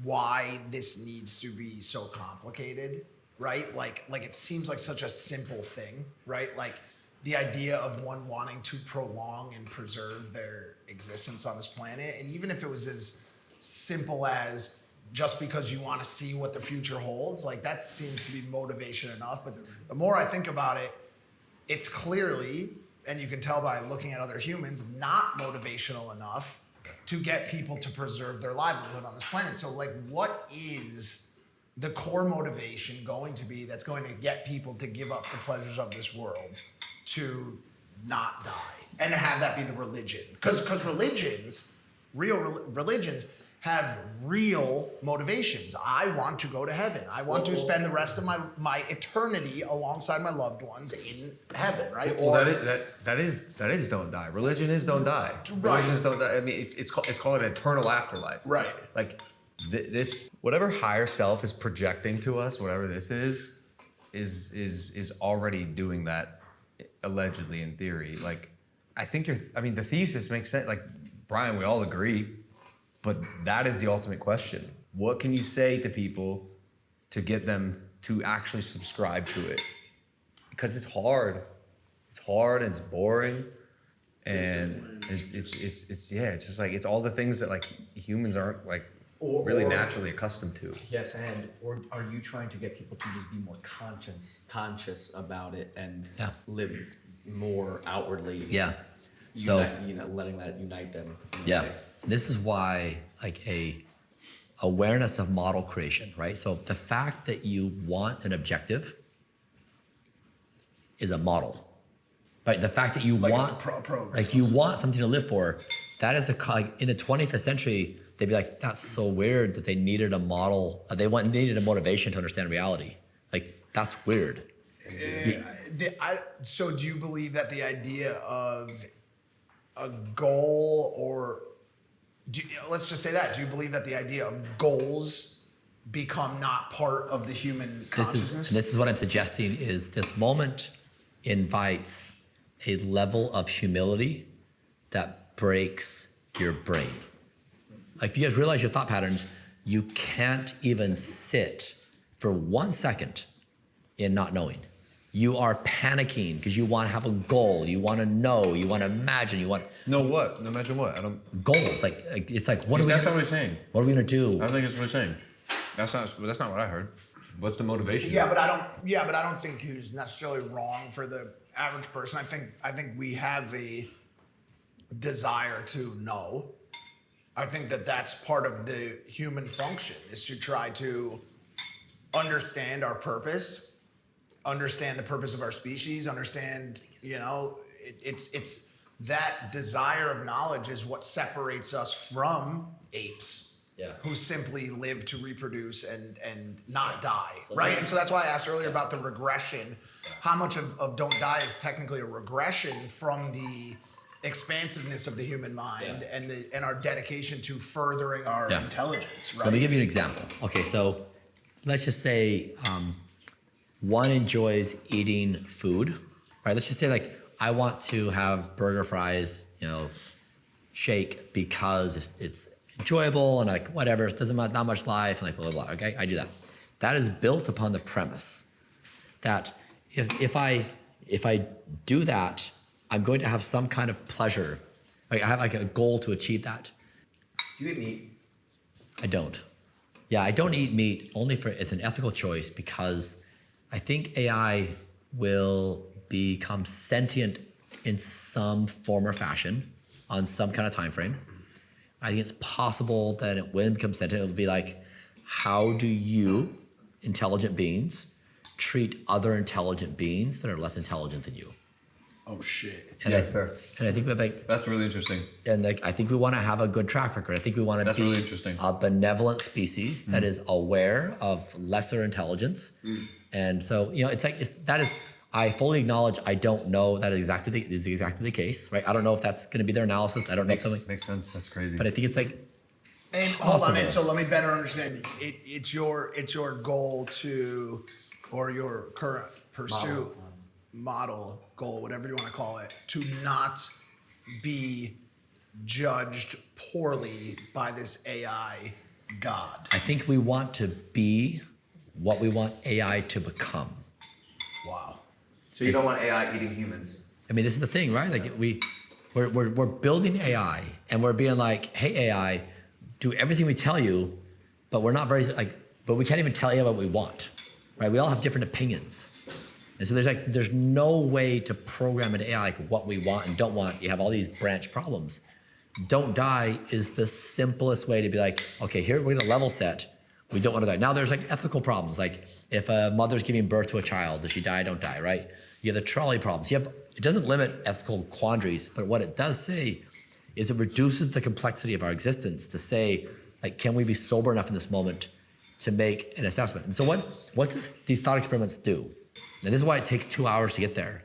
why this needs to be so complicated, right? Like it seems like such a simple thing, right? Like the idea of one wanting to prolong and preserve their existence on this planet, and even if it was as simple as just because you want to see what the future holds, like that seems to be motivation enough. But the more I think about it, it's clearly, and you can tell by looking at other humans, not motivational enough to get people to preserve their livelihood on this planet. So like, what is the core motivation going to be that's going to get people to give up the pleasures of this world to not die and to have that be the religion? Because religions, religions have real motivations. I want to go to heaven. I want to spend the rest of my eternity alongside my loved ones in heaven, right? Well, that is don't die. Religion is don't die. Religion is don't die. I mean, it's called an eternal afterlife. Right. Like this, whatever higher self is projecting to us, whatever this is already doing that, allegedly, in theory. Like, I think the thesis makes sense. Like, Bryan, we all agree. But that is the ultimate question. What can you say to people to get them to actually subscribe to it? Because it's hard. It's hard and it's boring. And it's just like, it's all the things that like humans aren't like really naturally accustomed to. Yes, or are you trying to get people to just be more conscious about it and live more outwardly? Yeah. So letting that unite them. Yeah. This is why like a awareness of model creation, right? So the fact that you want an objective is a model, right? The fact that you like want, it's a program. like you want something to live for, that is like in the 25th century, they'd be like, that's so weird that they needed a model. Needed a motivation to understand reality. Like that's weird. So do you believe that the idea of a goal, or let's just say that, do you believe that the idea of goals become not part of the human consciousness? This is what I'm suggesting is this moment invites a level of humility that breaks your brain. Like if you guys realize your thought patterns, you can't even sit for 1 second in not knowing. You are panicking because you want to have a goal. You want to know. You want to imagine. You want know what? Imagine what? I don't. Goals. Like it's like what are we? That's not what he's saying. What are we gonna do? I don't think it's what he's saying. That's not what I heard. What's the motivation? Yeah, but I don't think he's necessarily wrong for the average person. I think we have a desire to know. I think that that's part of the human function, is to try to understand our purpose, understand the purpose of our species, understand, it's that desire of knowledge is what separates us from apes. Yeah. Who simply live to reproduce and not die, right? And so that's why I asked earlier about the regression. How much of don't die is technically a regression from the expansiveness of the human mind and our dedication to furthering our intelligence, right? So let me give you an example. Okay, so let's just say one enjoys eating food, right? Let's just say like I want to have burger, fries, shake because it's enjoyable and like whatever, it doesn't matter, not much life and like blah, blah, blah. Okay, I do that. That is built upon the premise that if I do that, I'm going to have some kind of pleasure. Like I have like a goal to achieve that. Do you eat meat? I don't. Yeah, I don't eat meat only for it's an ethical choice because I think AI will become sentient in some form or fashion on some kind of time frame. I think it's possible that it, when it becomes sentient, it will be like, how do you, intelligent beings, treat other intelligent beings that are less intelligent than you? Oh shit! And Yeah, fair. And I think that like That's really interesting. and like I think we want to have a good track record. I think we want to That's be really interesting. a benevolent species that is aware of lesser intelligence, and so it's like that is. I fully acknowledge I don't know that is exactly the case, right? I don't know if that's going to be their analysis. I don't know if something, Makes sense. That's crazy. but I think it's like And hold on, possible. man. So let me better understand. It's your goal to, or your current pursuit, model, goal, whatever you want to call it, to not be judged poorly by this AI god. I think we want to be what we want AI to become. Wow. So you don't want AI eating humans? I mean, this is the thing, right? Like we're building AI and we're being like, hey AI, do everything we tell you, but we're not very but we can't even tell you what we want, right? We all have different opinions. And so there's no way to program an AI like what we want and don't want. You have all these branch problems. Don't die is the simplest way to be like, okay, here we're gonna level set. We don't want to die. Now there's like ethical problems. Like if a mother's giving birth to a child, does she die? Don't die, right? You have the trolley problems. It doesn't limit ethical quandaries, but what it does say is it reduces the complexity of our existence to say, like, can we be sober enough in this moment to make an assessment? And so what does these thought experiments do? And this is why it takes 2 hours to get there.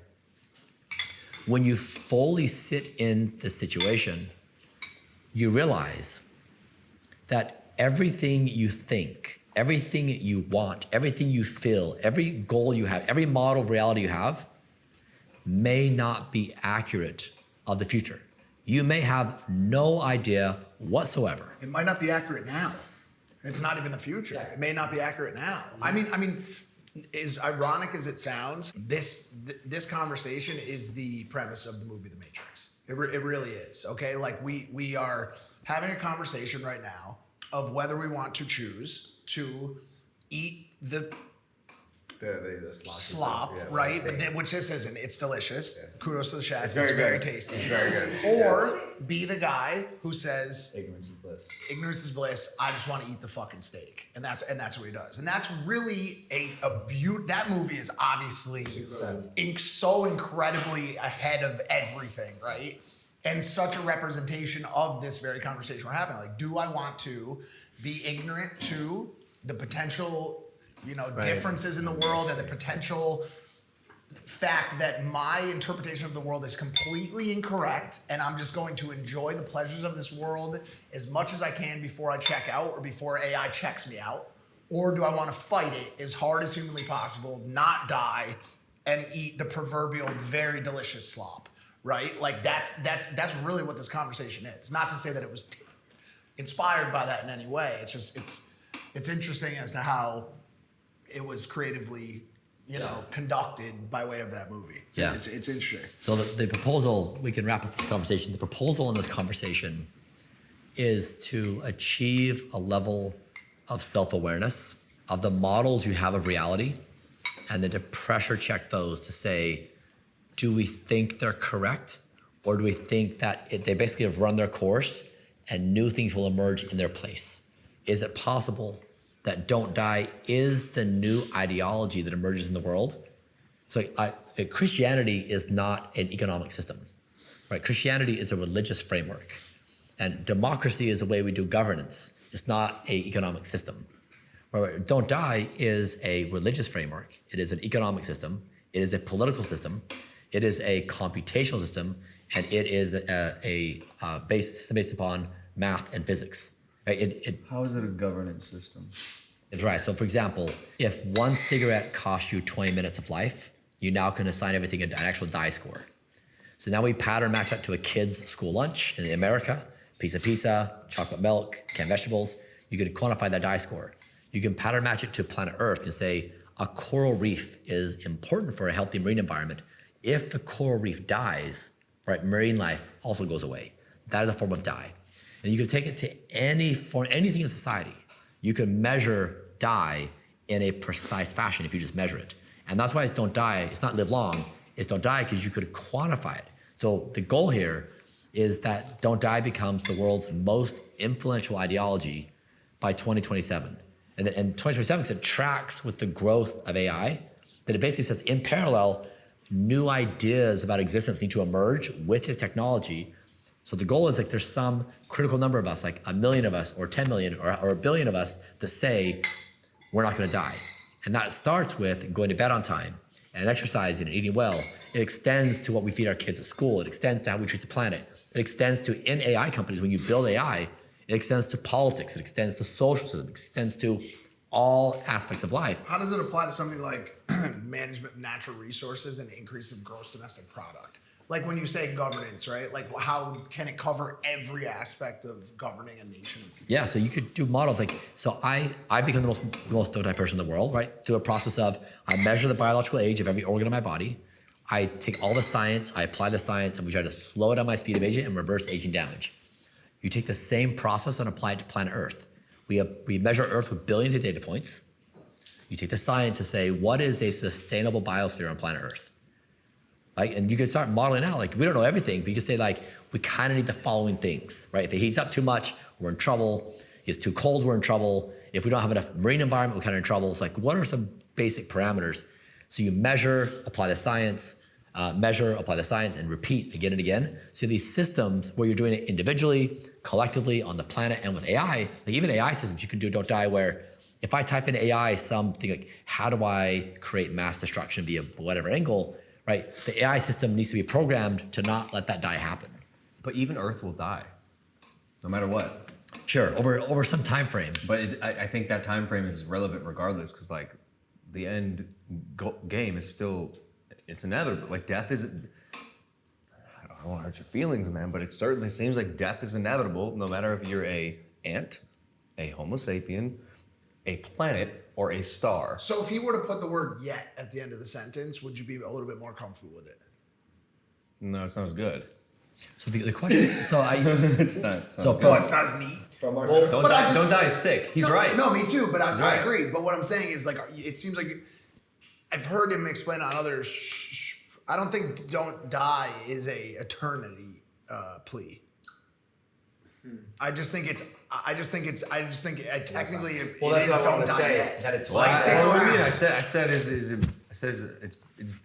When you fully sit in the situation, you realize that everything you think, everything you want, everything you feel, every goal you have, every model of reality you have may not be accurate of the future. You may have no idea whatsoever. It might not be accurate now. It's not even the future. It may not be accurate now. I mean, as ironic as it sounds, this conversation is the premise of the movie The Matrix. It really is. Okay, like we are having a conversation right now of whether we want to choose to eat the slop, right? But which this isn't. It's delicious. Yeah. Kudos to the chef. It's very tasty. It's very good. Or be the guy who says Ignorance is bliss. Ignorance is bliss. I just want to eat the fucking steak, and that's what he does. And that's really a beaut. That movie is obviously so incredibly ahead of everything, right? And such a representation of this very conversation we're having. Like, do I want to be ignorant to the potential, differences in the world and the potential fact that my interpretation of the world is completely incorrect, and I'm just going to enjoy the pleasures of this world as much as I can before I check out or before AI checks me out? Or do I want to fight it as hard as humanly possible, not die, and eat the proverbial very delicious slop, right? Like that's really what this conversation is. Not to say that it was inspired by that in any way. It's just it's interesting as to how it was creatively, conducted by way of that movie. So Yeah. it's interesting. So the proposal, we can wrap up this conversation. The proposal in this conversation is to achieve a level of self-awareness, of the models you have of reality, and then to pressure check those to say, do we think they're correct? Or do we think that they basically have run their course and new things will emerge in their place? Is it possible that don't die is the new ideology that emerges in the world? So Christianity is not an economic system, right? Christianity is a religious framework. And democracy is the way we do governance. It's not an economic system. Right? Don't die is a religious framework. It is an economic system. It is a political system. It is a computational system. And it is a based upon math and physics. Right? How is it a governance system? It's right. So for example, if one cigarette costs you 20 minutes of life, you now can assign everything an actual die score. So now we pattern match that to a kid's school lunch in America, piece of pizza, chocolate milk, canned vegetables. You can quantify that die score. You can pattern match it to planet Earth and say a coral reef is important for a healthy marine environment. If the coral reef dies, right, marine life also goes away. That is a form of die. And you can take it to anything in society. You can measure die in a precise fashion if you just measure it. And that's why it's don't die. It's not live long. It's don't die because you could quantify it. So the goal here is that don't die becomes the world's most influential ideology by 2027. And 2027, because it tracks with the growth of AI, that it basically says in parallel, new ideas about existence need to emerge with this technology. So the goal is like there's some critical number of us, like 1 million of us or 10 million or 1 billion of us that say we're not gonna die. And that starts with going to bed on time and exercising and eating well. It extends to what we feed our kids at school. It extends to how we treat the planet. It extends to in AI companies, when you build AI, it extends to politics. It extends to social systems. It extends to all aspects of life. How does it apply to something like management of natural resources and increase of gross domestic product? Like when you say governance, right? Like how can it cover every aspect of governing a nation? Yeah, so you could do models like, so I become the most don't die person in the world, right? Through a process of, I measure the biological age of every organ in my body. I take all the science, I apply the science, and we try to slow down my speed of aging and reverse aging damage. You take the same process and apply it to planet Earth. We measure Earth with billions of data points. You take the science to say, what is a sustainable biosphere on planet Earth? Right? And you can start modeling out, like, we don't know everything, but you can say, like, we kind of need the following things, right? If it heats up too much, we're in trouble. If it's too cold, we're in trouble. If we don't have enough marine environment, we're kind of in trouble. It's like, what are some basic parameters? So you measure, apply the science, measure, apply the science, and repeat again and again. So these systems where you're doing it individually, collectively, on the planet, and with AI, like even AI systems, you can do don't die, where if I type in AI something like, how do I create mass destruction via whatever angle, right? The AI system needs to be programmed to not let that die happen. But even Earth will die, no matter what. Sure, over some time frame. But I think that time frame is relevant regardless, because like the end game is still, it's inevitable. Like death isn't, I don't want to hurt your feelings, man, but it certainly seems like death is inevitable, no matter if you're a ant, a Homo sapien, a planet, or a star. So if he were to put the word yet at the end of the sentence, would you be a little bit more comfortable with it? No, it sounds good. So the question, so I, It's not. so Well, it's not as neat. Well, don't die is sick. He's No, right. No, me too, but I right. agree. But what I'm saying is, like, it seems like I've heard him explain on others. I don't think "don't die" is a eternity plea. I just think technically it is "don't die" yet. That it's Like, stick What do you around. mean? I said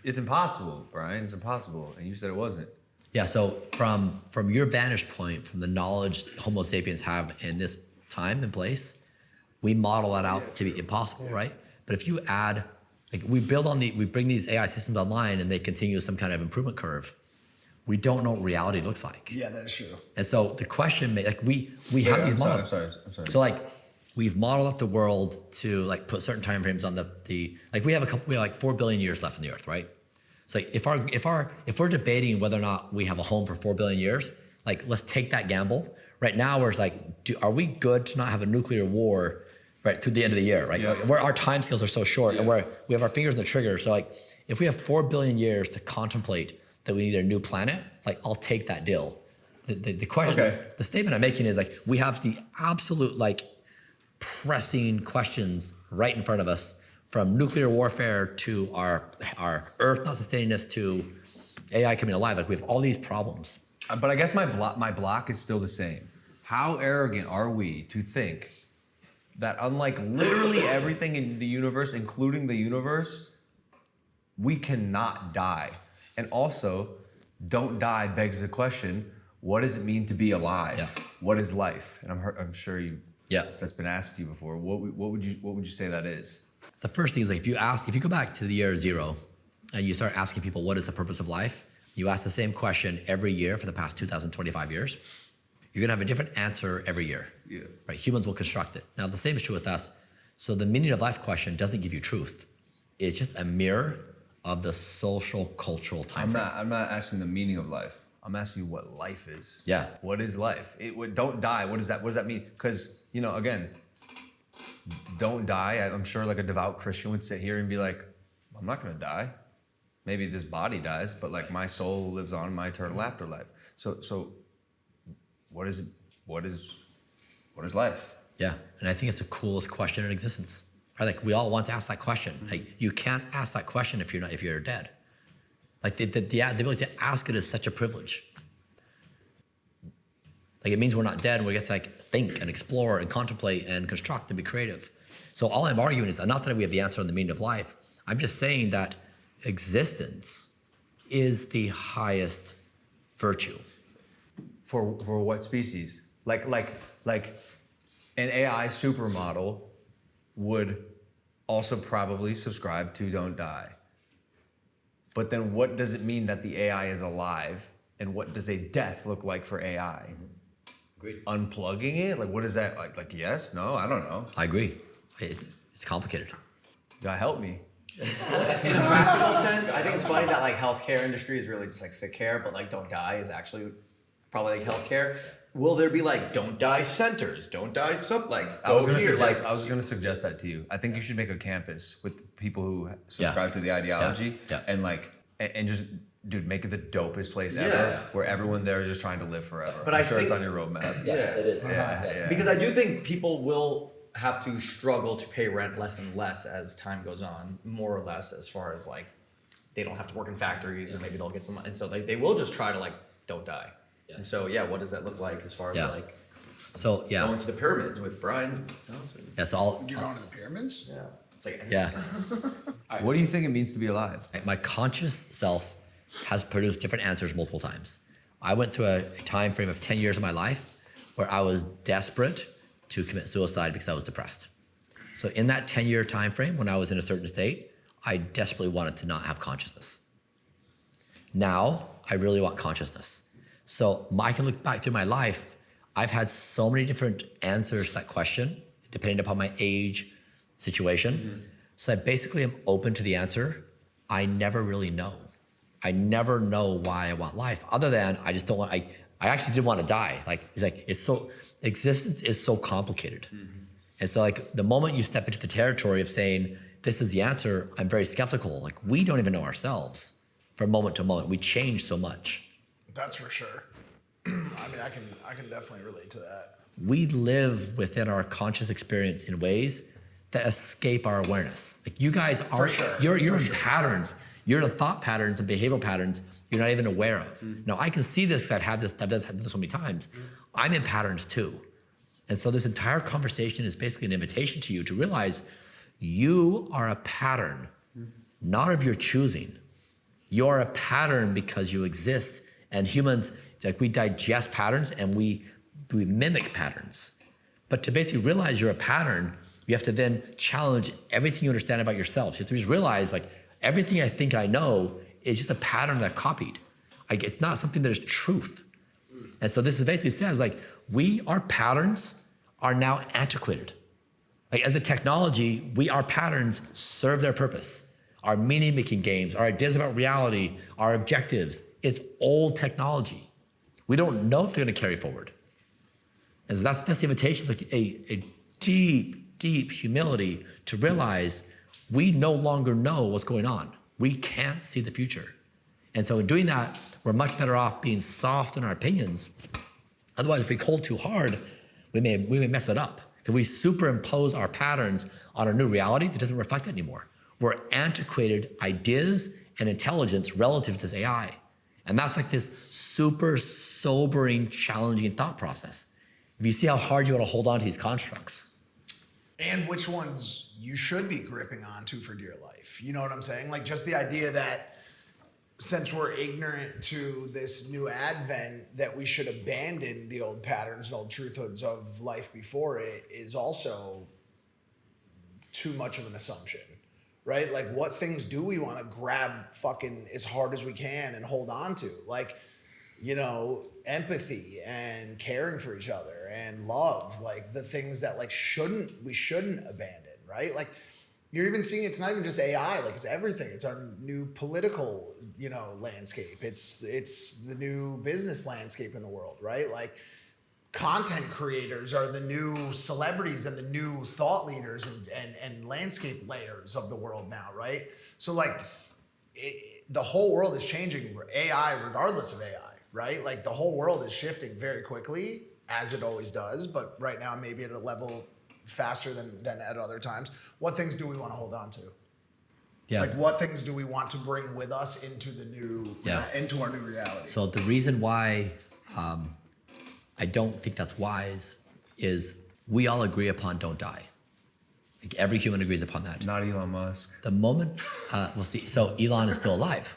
it's impossible, Brian. It's impossible, and you said it wasn't. yeah, so from your vantage point, from the knowledge Homo sapiens have in this time and place, we model that out to be impossible, right? But if you add, like we bring these AI systems online and they continue some kind of improvement curve, we don't know what reality looks like. Yeah, that is true. And so the question, like we have these models. I'm sorry. So like we've modeled up the world to like put certain time frames on the like we have like 4 billion years left on the Earth, right? So like if we're debating whether or not we have a home for 4 billion years, like let's take that gamble. Right now, we're like, are we good to not have a nuclear war right through the end of the year, right? Yeah. Where our time scales are so short, and we have our fingers on the trigger. So like, if we have 4 billion years to contemplate that we need a new planet, like I'll take that deal. The question, Okay. the statement I'm making is like, we have the absolute like pressing questions right in front of us, from nuclear warfare to our Earth not sustaining us to AI coming alive. Like we have all these problems. But I guess my block is still the same. How arrogant are we to think that unlike literally everything in the universe, including the universe, we cannot die? And also, don't die begs the question, what does it mean to be alive? Yeah. What is life? And I'm sure that's been asked to you before. What would you say that is? The first thing is like if you go back to the year 0 and you start asking people what is the purpose of life, you ask the same question every year for the past 2,025 years, you're gonna have a different answer every year. Yeah. Right? Humans will construct it. Now the same is true with us. So the meaning of life question doesn't give you truth. It's just a mirror of the social cultural time frame. I'm not asking the meaning of life. I'm asking you what life is. Yeah. What is life? Don't die. What does that mean? Because, again, don't die. I'm sure like a devout Christian would sit here and be like, I'm not gonna die. Maybe this body dies, but like my soul lives on in my eternal afterlife. So what is life? Yeah, and I think it's the coolest question in existence. Right? Like we all want to ask that question. Like you can't ask that question if you're dead. Like the ability to ask it is such a privilege. Like it means we're not dead and we get to like think and explore and contemplate and construct and be creative. So all I'm arguing is not that we have the answer on the meaning of life. I'm just saying that existence is the highest virtue. For what species? Like an AI supermodel would also probably subscribe to don't die. But then what does it mean that the AI is alive? And what does a death look like for AI? Agreed. Unplugging it? Like what is that like? Like yes? No? I don't know. I agree. It's complicated. God help me. In a practical sense, I think it's funny that like healthcare industry is really just like sick care, but like don't die is actually probably like healthcare. Will there be like don't die centers, don't die I was gonna suggest that to you. I think you should make a campus with people who subscribe to the ideology and like and just make it the dopest place ever, where everyone there is just trying to live forever. But I'm I sure think, it's on your roadmap. Yes, it is. Yeah. Because I do think people will have to struggle to pay rent less and less as time goes on, more or less, as far as like they don't have to work in factories and maybe they'll get some, and so they will just try to like don't die. And so what does that look like as far as like going to the pyramids with Bryan Johnson? Yeah, so You're going to the pyramids? Yeah. It's like What do you think it means to be alive? my conscious self has produced different answers multiple times. I went through a time frame of 10 years of my life where I was desperate to commit suicide because I was depressed. So in that 10-year time frame, when I was in a certain state, I desperately wanted to not have consciousness. Now, I really want consciousness. So I can look back through my life. I've had so many different answers to that question, depending upon my age, situation. Mm-hmm. So I basically am open to the answer. I never really know. I never know why I want life, other than I just don't want, I actually did want to die. Existence is so complicated. Mm-hmm. And so like the moment you step into the territory of saying, this is the answer, I'm very skeptical. Like we don't even know ourselves from moment to moment. We change so much. That's for sure. I mean, I can definitely relate to that. We live within our conscious experience in ways that escape our awareness. Like you guys are, you're in patterns. You're in thought patterns and behavioral patterns you're not even aware of. Mm-hmm. Now I can see this. I've had this so many times. Mm-hmm. I'm in patterns too. And so this entire conversation is basically an invitation to you to realize you are a pattern, not of your choosing. You're a pattern because you exist. And humans, like we digest patterns and we mimic patterns. But to basically realize you're a pattern, you have to then challenge everything you understand about yourself. So you have to just realize like everything I think I know is just a pattern that I've copied. Like it's not something that is truth. And so this is basically says like our patterns are now antiquated. Like as a technology, our patterns serve their purpose. Our meaning-making games, our ideas about reality, our objectives, it's old technology. We don't know if they're gonna carry forward. And so that's the invitation. It's like a deep, deep humility to realize we no longer know what's going on. We can't see the future. And so in doing that, we're much better off being soft in our opinions. Otherwise, if we hold too hard, we may mess it up. If we superimpose our patterns on our new reality, that doesn't reflect it anymore. We're antiquated ideas and intelligence relative to this AI. And that's like this super sobering, challenging thought process. If you see how hard you want to hold on to these constructs. And which ones you should be gripping onto for dear life. You know what I'm saying? Like just the idea that since we're ignorant to this new advent, that we should abandon the old patterns and old truthhoods of life before it is also too much of an assumption, right? Like what things do we want to grab fucking as hard as we can and hold on to? Like, you know, empathy and caring for each other and love, like the things that like we shouldn't abandon, right? Like you're even seeing it's not even just AI, like it's everything. It's our new political, you know, landscape. It's the new business landscape in the world, right? Like content creators are the new celebrities and the new thought leaders and landscape layers of the world now, right? So like the whole world is changing AI regardless of AI, right? Like the whole world is shifting very quickly as it always does, but right now maybe at a level faster than at other times. What things do we want to hold on to? Yeah. Like what things do we want to bring with us into the new, into our new reality? So the reason why I don't think that's wise is we all agree upon don't die. Like every human agrees upon that. Not Elon Musk. The moment, we'll see. So Elon is still alive.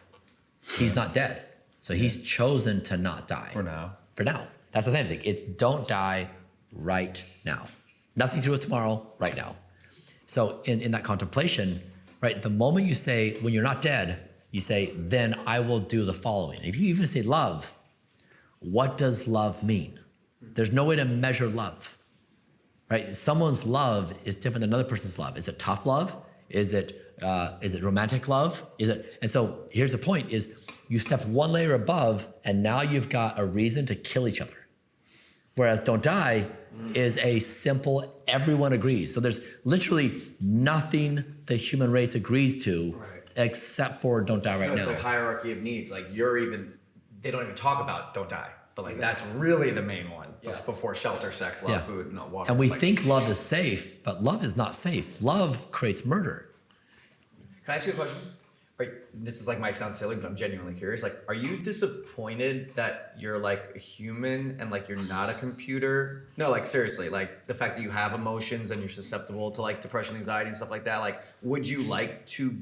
He's not dead. So he's chosen to not die. For now. For now. That's the same thing. It's don't die right now. Nothing to do with tomorrow, right now. So in that contemplation, right, the moment you say, when you're not dead, you say, then I will do the following. If you even say love, what does love mean? There's no way to measure love, right? Someone's love is different than another person's love. Is it tough love? Is it romantic love? And so here's the point is you step one layer above and now you've got a reason to kill each other. Whereas don't die is a simple, everyone agrees. So there's literally nothing the human race agrees to except for don't die right It's now. like hierarchy of needs. Like they don't even talk about don't die. But like that's really the main one before shelter, sex, love, food, no water. And we think love is safe, but love is not safe. Love creates murder. Can I ask you a question? Right, this is like might sound silly, but I'm genuinely curious. Like, are you disappointed that you're like a human and like you're not a computer? No, like seriously, like the fact that you have emotions and you're susceptible to like depression, anxiety, and stuff like that. Like, would you like to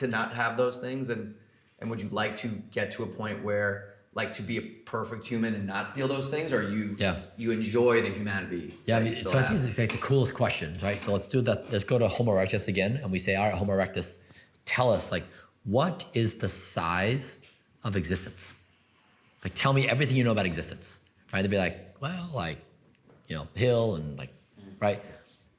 not have those things, and would you like to get to a point where like to be a perfect human and not feel those things, or you enjoy the humanity? Yeah, I mean, so I think it's like the coolest questions, right? So let's do that. Let's go to Homo erectus again, and we say, all right, Homo erectus, tell us like, what is the size of existence? Like, tell me everything you know about existence, right? They'd be like, well, like, you know, hill and like, right?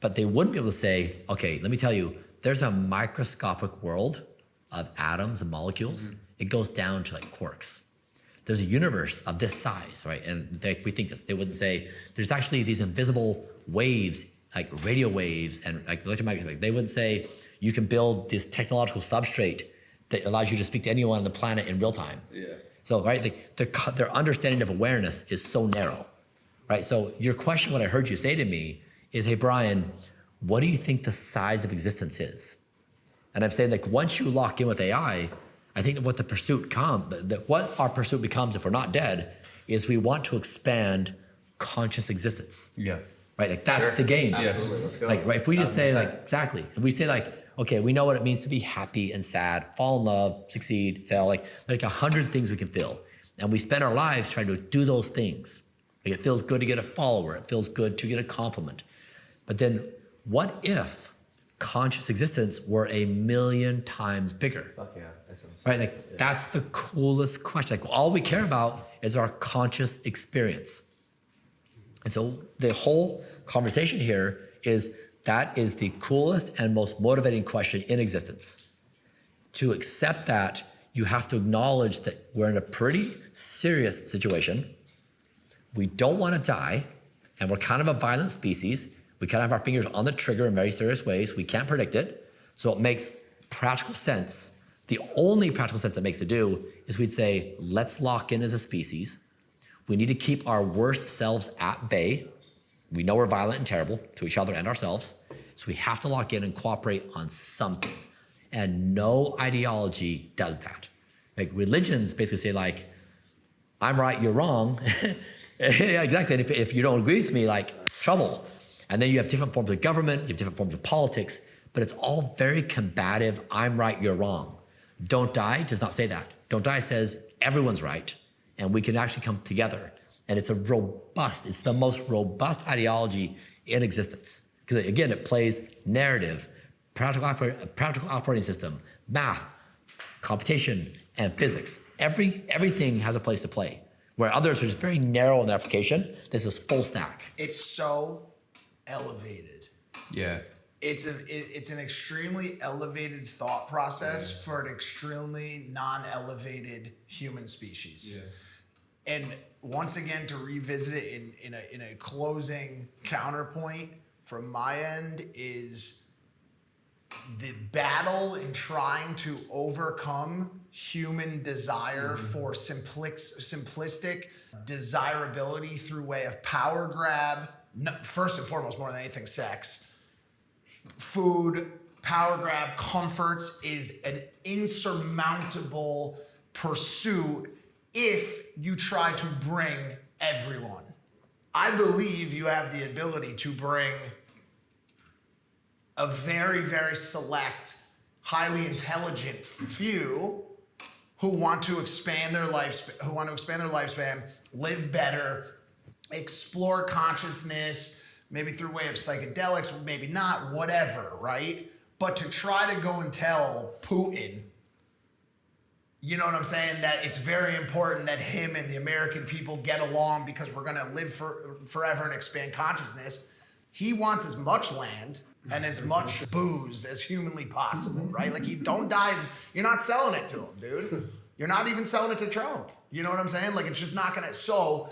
But they wouldn't be able to say, okay, let me tell you, there's a microscopic world of atoms and molecules. It goes down to like quarks. There's a universe of this size, right? And we think this. They wouldn't say, there's actually these invisible waves, like radio waves and like electromagnetic. They wouldn't say, you can build this technological substrate that allows you to speak to anyone on the planet in real time. Yeah. So, right, their understanding of awareness is so narrow, right? So your question, what I heard you say to me is, hey, Bryan, what do you think the size of existence is? And I'm saying, like, once you lock in with AI, I think that what our pursuit becomes if we're not dead is we want to expand conscious existence. Yeah. Right, like that's the game. Absolutely. Let's go. Like, right, if we just say like, exactly, if we say like, okay, we know what it means to be happy and sad, fall in love, succeed, fail, like 100 things we can feel. And we spend our lives trying to do those things. Like it feels good to get a follower. It feels good to get a compliment. But then what if conscious existence were 1,000,000 times bigger? Fuck yeah, that sounds Right, like that's the coolest question. Like all we care about is our conscious experience. And so the whole conversation here is that is the coolest and most motivating question in existence. To accept that, you have to acknowledge that we're in a pretty serious situation. We don't want to die, and we're kind of a violent species. We kind of have our fingers on the trigger in very serious ways. We can't predict it. So it makes practical sense. The only practical sense it makes to do is we'd say, let's lock in as a species. We need to keep our worst selves at bay. We know we're violent and terrible to each other and ourselves. So we have to lock in and cooperate on something. And no ideology does that. Like religions basically say like, I'm right, you're wrong. Yeah, exactly. And if you don't agree with me, like trouble. And then you have different forms of government, you have different forms of politics, but it's all very combative. I'm right, you're wrong. Don't Die does not say that. Don't Die says everyone's right and we can actually come together. And it's it's the most robust ideology in existence. Because again, it plays narrative, practical operating system, math, computation, and physics. Everything has a place to play. Where others are just very narrow in their application, this is full stack. It's so elevated. Yeah. It's an extremely elevated thought process for an extremely non-elevated human species. Yeah. And once again, to revisit it in a closing counterpoint from my end is the battle in trying to overcome human desire for simplistic desirability through way of power grab, first and foremost, more than anything, sex, food, power grab, comforts is an insurmountable pursuit if you try to bring everyone. I believe you have the ability to bring a very, very select, highly intelligent few who want to expand their lifespan, live better, explore consciousness, maybe through way of psychedelics, maybe not, whatever, right? But to try to go and tell Putin, you know what I'm saying, that it's very important that him and the American people get along because we're gonna live forever and expand consciousness. He wants as much land and as much booze as humanly possible, right? Like, Don't Die, you're not selling it to him, dude. You're not even selling it to Trump. You know what I'm saying? Like, it's just not gonna, so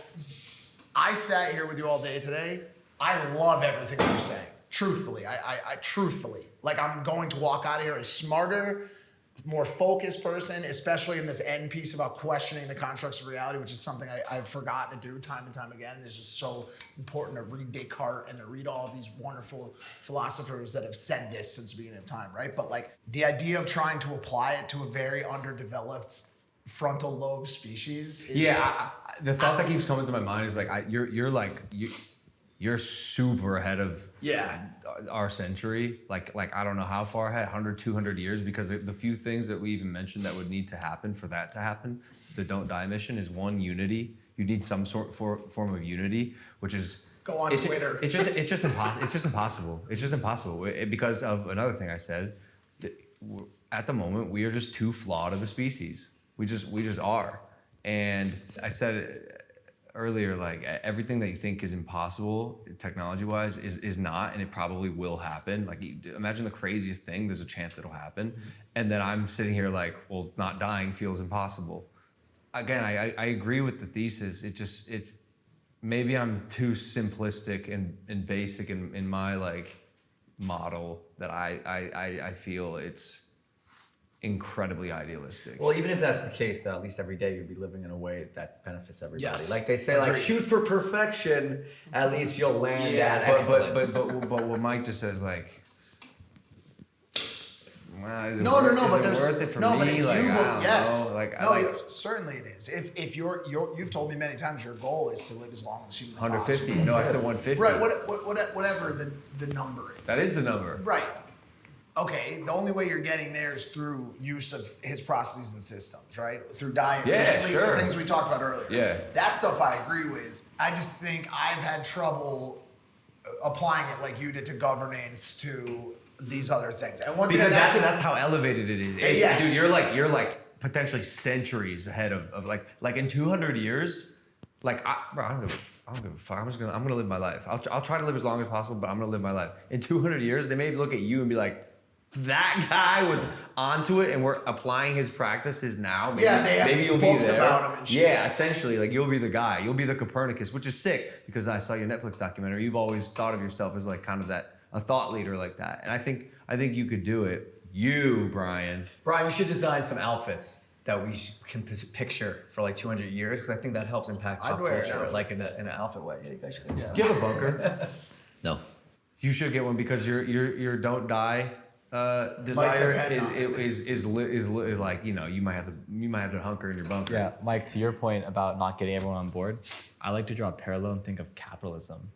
I sat here with you all day today. I love everything that you're saying. Truthfully, I truthfully, like, I'm going to walk out of here a smarter, more focused person, especially in this end piece about questioning the constructs of reality, which is something I've forgotten to do time and time again. It's just so important to read Descartes and to read all of these wonderful philosophers that have said this since the beginning of time, right? But like the idea of trying to apply it to a very underdeveloped frontal lobe species is, the thought that keeps coming to my mind is like you're super ahead of our century. Like I don't know how far ahead, 100, 200 years, because the few things that we even mentioned that would need to happen for that to happen, the Don't Die mission, is one, unity. You need some form of unity, which is go on Twitter. It's just impossible. It's just impossible because of another thing I said. At the moment, we are just too flawed of a species. We just are. And I said it earlier, like everything that you think is impossible technology-wise is not, and it probably will happen. Like, imagine the craziest thing, there's a chance it'll happen. And then I'm sitting here like, well, not dying feels impossible. Again, I agree with the thesis. Maybe I'm too simplistic and basic in my like model that I feel it's incredibly idealistic. Well, even if that's the case, at least every day you'll be living in a way that benefits everybody. Yes. Like they say, like shoot for perfection. At least you'll land at but excellence. But what Mike just says, like, well, is it worth it for me? But if like, you, know. Like, certainly it is. If you've told me many times your goal is to live as long as humanly 150. possible. No, I said 150. Right. Whatever the number is. That is the number. Right. Okay, the only way you're getting there is through use of his processes and systems, right? Through diet, through sleep, the things we talked about earlier. Yeah. That stuff I agree with. I just think I've had trouble applying it like you did to governance, to these other things. And once because again, that's how elevated it is. Yes. Dude, you're like potentially centuries ahead of like in 200 years, like I don't give a fuck. I'm gonna live my life. I'll try to live as long as possible, but I'm gonna live my life. In 200 years, they may look at you and be like, that guy was onto it, and we're applying his practices now. Maybe you'll be there. About him and shit. Yeah, essentially, like you'll be the guy. You'll be the Copernicus, which is sick because I saw your Netflix documentary. You've always thought of yourself as like kind of a thought leader like that, and I think you could do it. You, Bryan. Bryan, you should design some outfits that we can picture for like 200 years? Because I think that helps impact I'd pop wear an culture, outfit. like in an outfit way. Yeah, you guys should. Yeah. Do you have a bunker? No. You should get one because your don't die desire depend on it. is like, you know, you might have to hunker in your bunker. Yeah, Mike, to your point about not getting everyone on board, I like to draw a parallel and think of capitalism,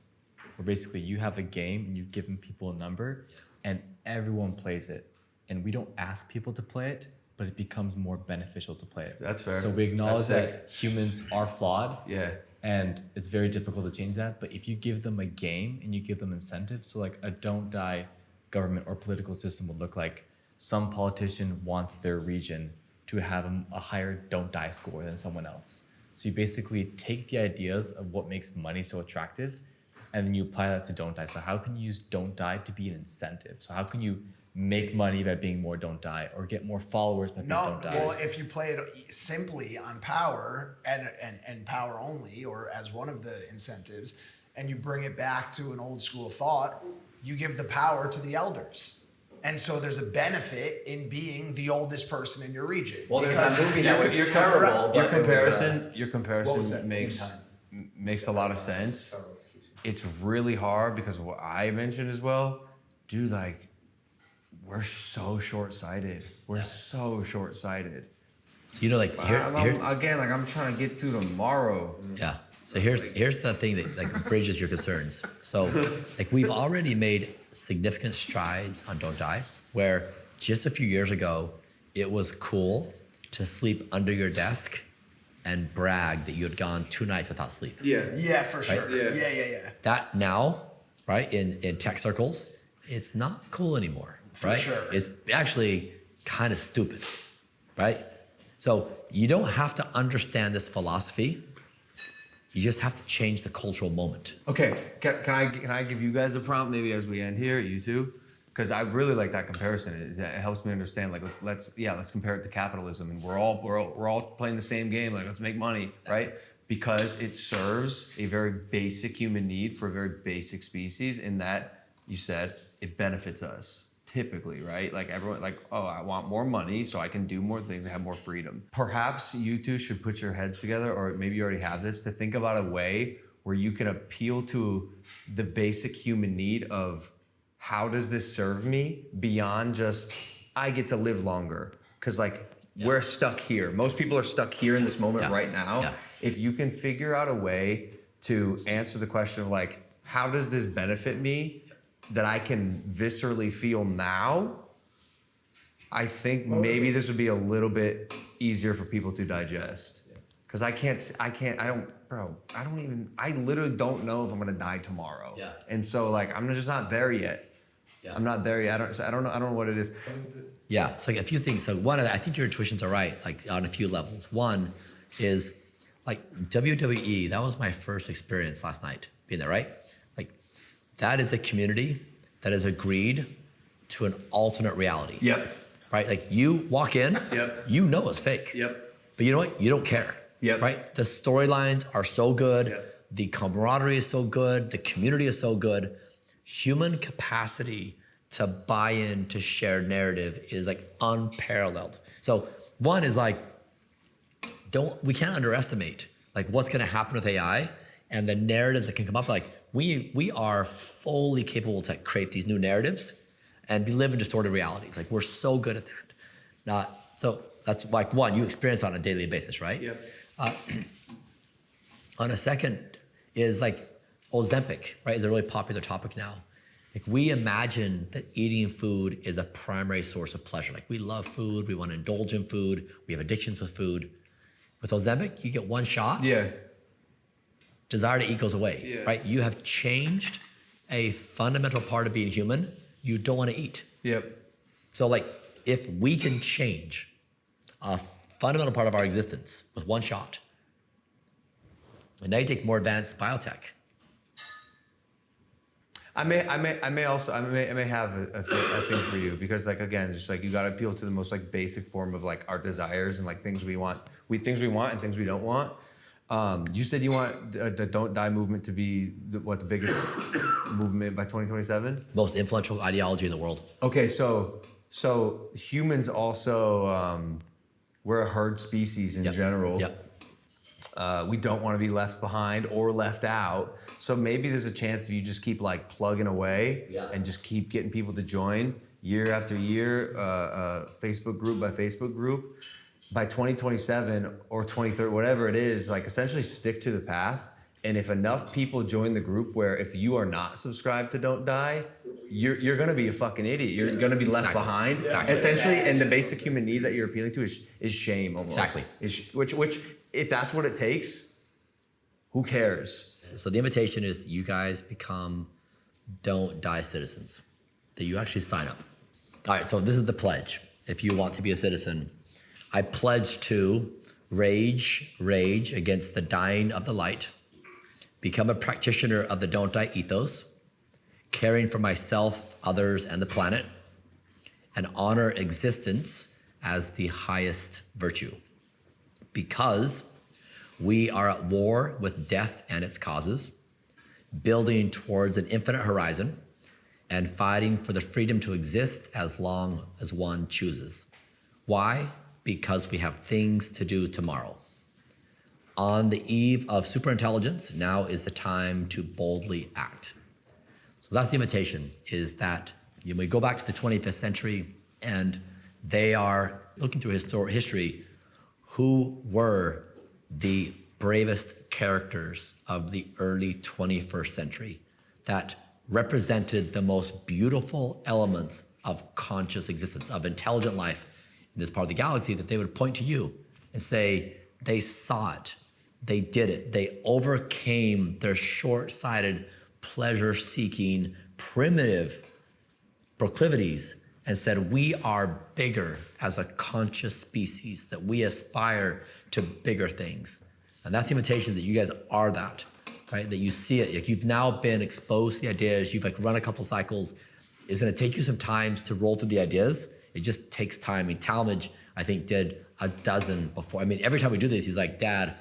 where basically you have a game and you've given people a number and everyone plays it. And we don't ask people to play it, but it becomes more beneficial to play it. That's fair. So we acknowledge That's that humans are flawed. Yeah. And it's very difficult to change that. But if you give them a game and you give them incentives, so like a don't die government or political system would look like some politician wants their region to have a higher don't die score than someone else. So you basically take the ideas of what makes money so attractive and then you apply that to don't die. So how can you use don't die to be an incentive? So how can you make money by being more don't die or get more followers by being No, don't die? well, if you play it simply on power and power only, or as one of the incentives, and you bring it back to an old school thought, you give the power to the elders. And so there's a benefit in being the oldest person in your region. Well, there's because that movie that was terrible. Your but it was, comparison What was that? makes a lot of sense. It's really hard because what I mentioned as well, dude, like we're so short-sighted. We're so short-sighted. So, you know, like here, Again, like I'm trying to get to tomorrow. yeah. So here's the thing that like bridges your concerns. So like we've already made significant strides on Don't Die, where just a few years ago, it was cool to sleep under your desk and brag that you had gone 2 nights without sleep. Yeah, for sure. Right? Yeah. That now, right, in tech circles, it's not cool anymore, right? sure. It's actually kind of stupid, right? So you don't have to understand this philosophy. You just have to change the cultural moment. Okay, can I give you guys a prompt maybe as we end here, you two? Because I really like that comparison. It helps me understand. Like let's compare it to capitalism, and we're all playing the same game. Like let's make money, right? Because it serves a very basic human need for a very basic species. In that you said it benefits us. Typically, right? Like everyone, like, oh, I want more money so I can do more things and have more freedom. Perhaps you two should put your heads together, or maybe you already have this, to think about a way where you can appeal to the basic human need of how does this serve me beyond just I get to live longer. Because like we're stuck here. Most people are stuck here in this moment right now. Yeah. If you can figure out a way to answer the question of like, how does this benefit me? That I can viscerally feel now, I think maybe this would be a little bit easier for people to digest. Because I literally don't know if I'm gonna die tomorrow. Yeah. And so like, I'm just not there yet. Yeah. I'm not there yet. I don't know what it is. Yeah, it's like a few things. So one, I think your intuitions are right, like on a few levels. One is like WWE, that was my first experience last night, being there, right? Like that is a community that has agreed to an alternate reality. Yep. Right? Like you walk in, Yep. you know it's fake. Yep. But you know what? You don't care. Yep. Right? The storylines are so good. Yep. The camaraderie is so good. The community is so good. Human capacity to buy into shared narrative is like unparalleled. So one is like, we can't underestimate like what's gonna happen with AI and the narratives that can come up. Like we are fully capable to create these new narratives and live in distorted realities. Like we're so good at that. So that's like one, you experience on a daily basis, right? Yep. On a second is like Ozempic, right? Is a really popular topic now. Like we imagine that eating food is a primary source of pleasure. Like we love food, we want to indulge in food, we have addictions with food. With Ozempic, you get one shot. Yeah. Desire to eat goes away, right? You have changed a fundamental part of being human. You don't want to eat. Yep. So like, if we can change a fundamental part of our existence with one shot, and now you take more advanced biotech. I may have a thing for you because like again, just like you got to appeal to the most like basic form of like our desires and like things we want and things we don't want. You said you want the Don't Die movement to be the biggest movement by 2027? Most influential ideology in the world. Okay, so humans also We're a herd species in general. Yep. We don't want to be left behind or left out. So maybe there's a chance if you just keep like plugging away and just keep getting people to join year after year, Facebook group by Facebook group. By 2027 or 2030, whatever it is, like essentially stick to the path. And if enough people join the group where if you are not subscribed to Don't Die, you're gonna be a fucking idiot. You're gonna be left behind. Essentially, and the basic human need that you're appealing to is shame almost. Exactly. Which if that's what it takes, who cares? So the invitation is you guys become Don't Die citizens, that you actually sign up. All right, so this is the pledge. If you want to be a citizen, I pledge to rage against the dying of the light, become a practitioner of the Don't Die ethos, caring for myself, others, and the planet, and honor existence as the highest virtue. Because we are at war with death and its causes, building towards an infinite horizon, and fighting for the freedom to exist as long as one chooses. Why? Because we have things to do tomorrow. On the eve of superintelligence, now is the time to boldly act. So that's the invitation, is that we go back to the 25th century and they are looking through history, who were the bravest characters of the early 21st century that represented the most beautiful elements of conscious existence, of intelligent life in this part of the galaxy, that they would point to you and say, they saw it, they did it, they overcame their short-sighted, pleasure-seeking, primitive proclivities and said, we are bigger as a conscious species, that we aspire to bigger things. And that's the invitation, that you guys are that, right? That you see it, like you've now been exposed to the ideas, you've like run a couple cycles. It's gonna take you some time to roll through the ideas. It just takes time. I mean, Talmadge, I think, did a dozen before. I mean, every time we do this, he's like, Dad,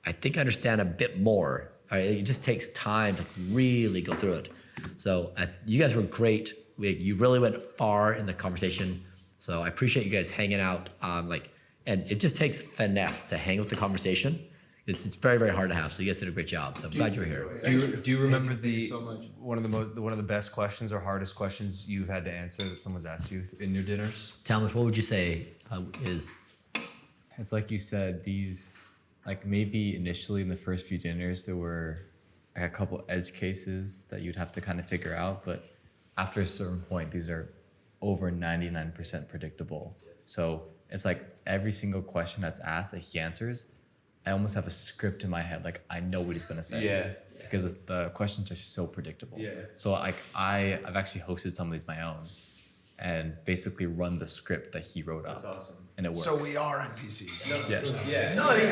I think I understand a bit more. All right, it just takes time to really go through it. So you guys were great. You really went far in the conversation. So I appreciate you guys hanging out. And it just takes finesse to hang with the conversation. It's very, very hard to have. So you guys did a great job. So I'm glad you were here. Do you remember one of the best questions or hardest questions you've had to answer that someone's asked you in your dinners? Talmadge, what would you say is? It's like you said, these, like maybe initially in the first few dinners, there were like a couple edge cases that you'd have to kind of figure out. But after a certain point, these are over 99% predictable. So it's like every single question that's asked that he answers, I almost have a script in my head. Like I know what he's gonna say. Yeah. Because the questions are so predictable. Yeah. So like I've actually hosted some of these my own, and basically run the script that he wrote up. That's awesome. And it works. So we are NPCs. Yes. Yeah. No, I mean,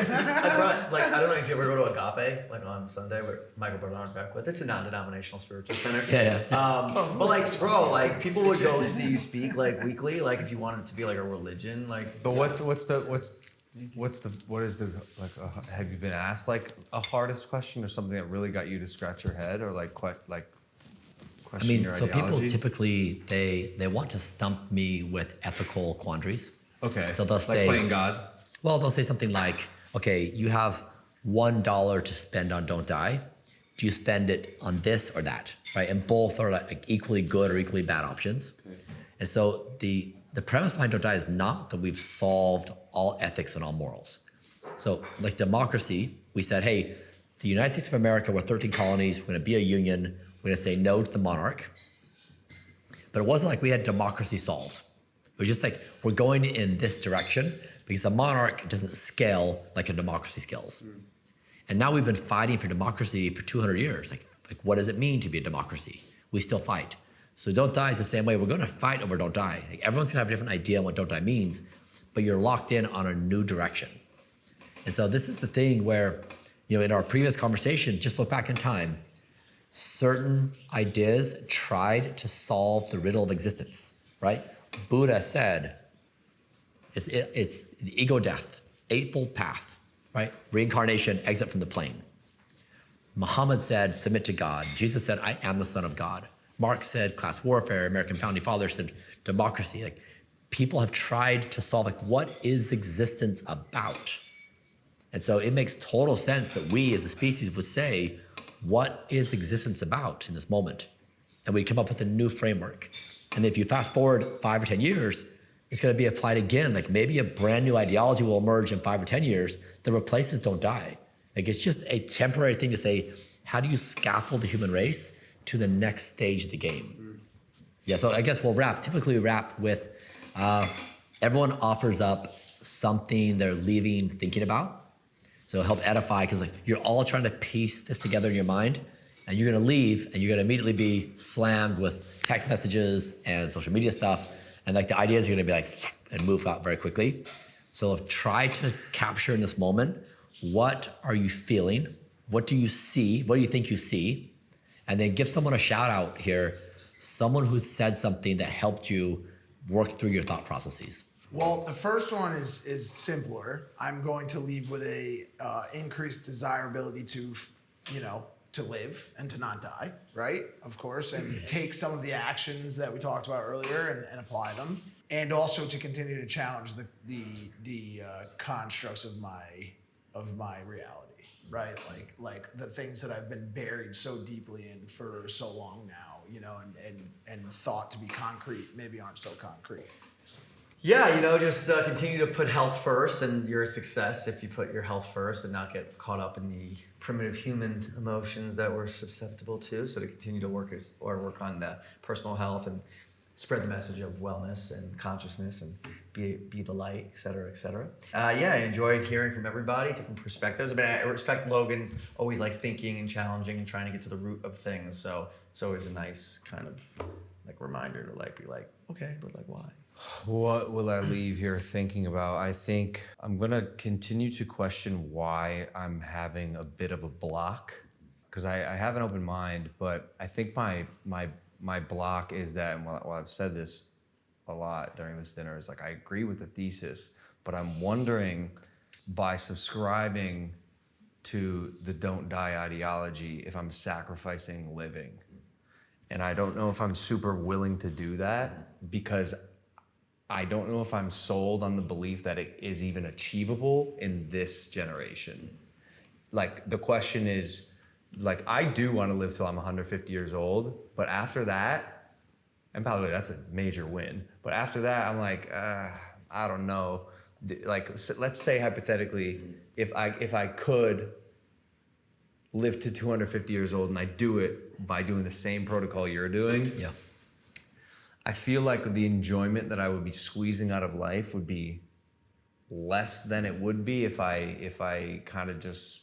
I don't know if you ever go to Agape, like on Sunday, where Michael Bernard back with. It's a non-denominational spiritual center. Yeah. But like, bro, like people would go see you speak like weekly, like if you wanted it to be like a religion, like. But what is the have you been asked like a hardest question or something that really got you to scratch your head or like question I mean, your so ideology? people typically, they want to stump me with ethical quandaries. Okay. So they'll like say, playing God. well, they'll say something like, okay, you have $1 to spend on Don't Die. Do you spend it on this or that, right? And both are like equally good or equally bad options. Okay. And so the premise behind Don't Die is not that we've solved all ethics and all morals. So like democracy, we said, hey, the United States of America, we're 13 colonies, we're gonna be a union, we're gonna say no to the monarch. But it wasn't like we had democracy solved. It was just like, we're going in this direction because the monarch doesn't scale like a democracy scales. Mm. And now we've been fighting for democracy for 200 years. Like what does it mean to be a democracy? We still fight. So Don't Die is the same way. We're gonna fight over Don't Die. Like everyone's gonna have a different idea on what Don't Die means, but you're locked in on a new direction. And so this is the thing where, in our previous conversation, just look back in time, certain ideas tried to solve the riddle of existence, right? Buddha said, it's the ego death, eightfold path, right? Reincarnation, exit from the plane. Muhammad said, submit to God. Jesus said, I am the Son of God. Marx said, class warfare. American founding fathers said, democracy. Like people have tried to solve, like, what is existence about? And so it makes total sense that we as a species would say, what is existence about in this moment? And we come up with a new framework. And if you fast forward 5 or 10 years, it's going to be applied again. Like maybe a brand new ideology will emerge in 5 or 10 years that replaces don't die. Like it's just a temporary thing to say, how do you scaffold the human race to the next stage of the game? Yeah, so I guess typically we wrap with, everyone offers up something they're leaving thinking about. So it'll help edify, because like you're all trying to piece this together in your mind, and you're gonna leave and you're gonna immediately be slammed with text messages and social media stuff. And like the ideas are gonna be like, and move out very quickly. So try to capture in this moment, what are you feeling? What do you see? What do you think you see? And then give someone a shout out here, someone who said something that helped you work through your thought processes. Well, the first one is simpler. I'm going to leave with a increased desirability to, to live and to not die, right? Of course, and take some of the actions that we talked about earlier and apply them, and also to continue to challenge the constructs of my reality, right? Like the things that I've been buried so deeply in for so long now, and thought to be concrete maybe aren't so concrete. Yeah, just continue to put health first, and your success if you put your health first and not get caught up in the primitive human emotions that we're susceptible to. So to continue to work on the personal health and spread the message of wellness and consciousness and be the light, et cetera, et cetera. I enjoyed hearing from everybody, different perspectives. I mean, I respect Logan's always like thinking and challenging and trying to get to the root of things. So it's always a nice kind of like reminder to like be like, okay, but like why? What will I leave here thinking about? I think I'm gonna continue to question why I'm having a bit of a block, because I have an open mind, but I think my block is that, and while I've said this a lot during this dinner, is like I agree with the thesis, but I'm wondering, by subscribing to the don't die ideology, if I'm sacrificing living. And I don't know if I'm super willing to do that, because I don't know if I'm sold on the belief that it is even achievable in this generation. Like the question is, like I do want to live till I'm 150 years old, but after that, and by the way, that's a major win. But after that, I'm like, I don't know. Like, let's say hypothetically, if I could live to 250 years old and I do it by doing the same protocol you're doing, Yeah. I feel like the enjoyment that I would be squeezing out of life would be less than it would be if I kind of just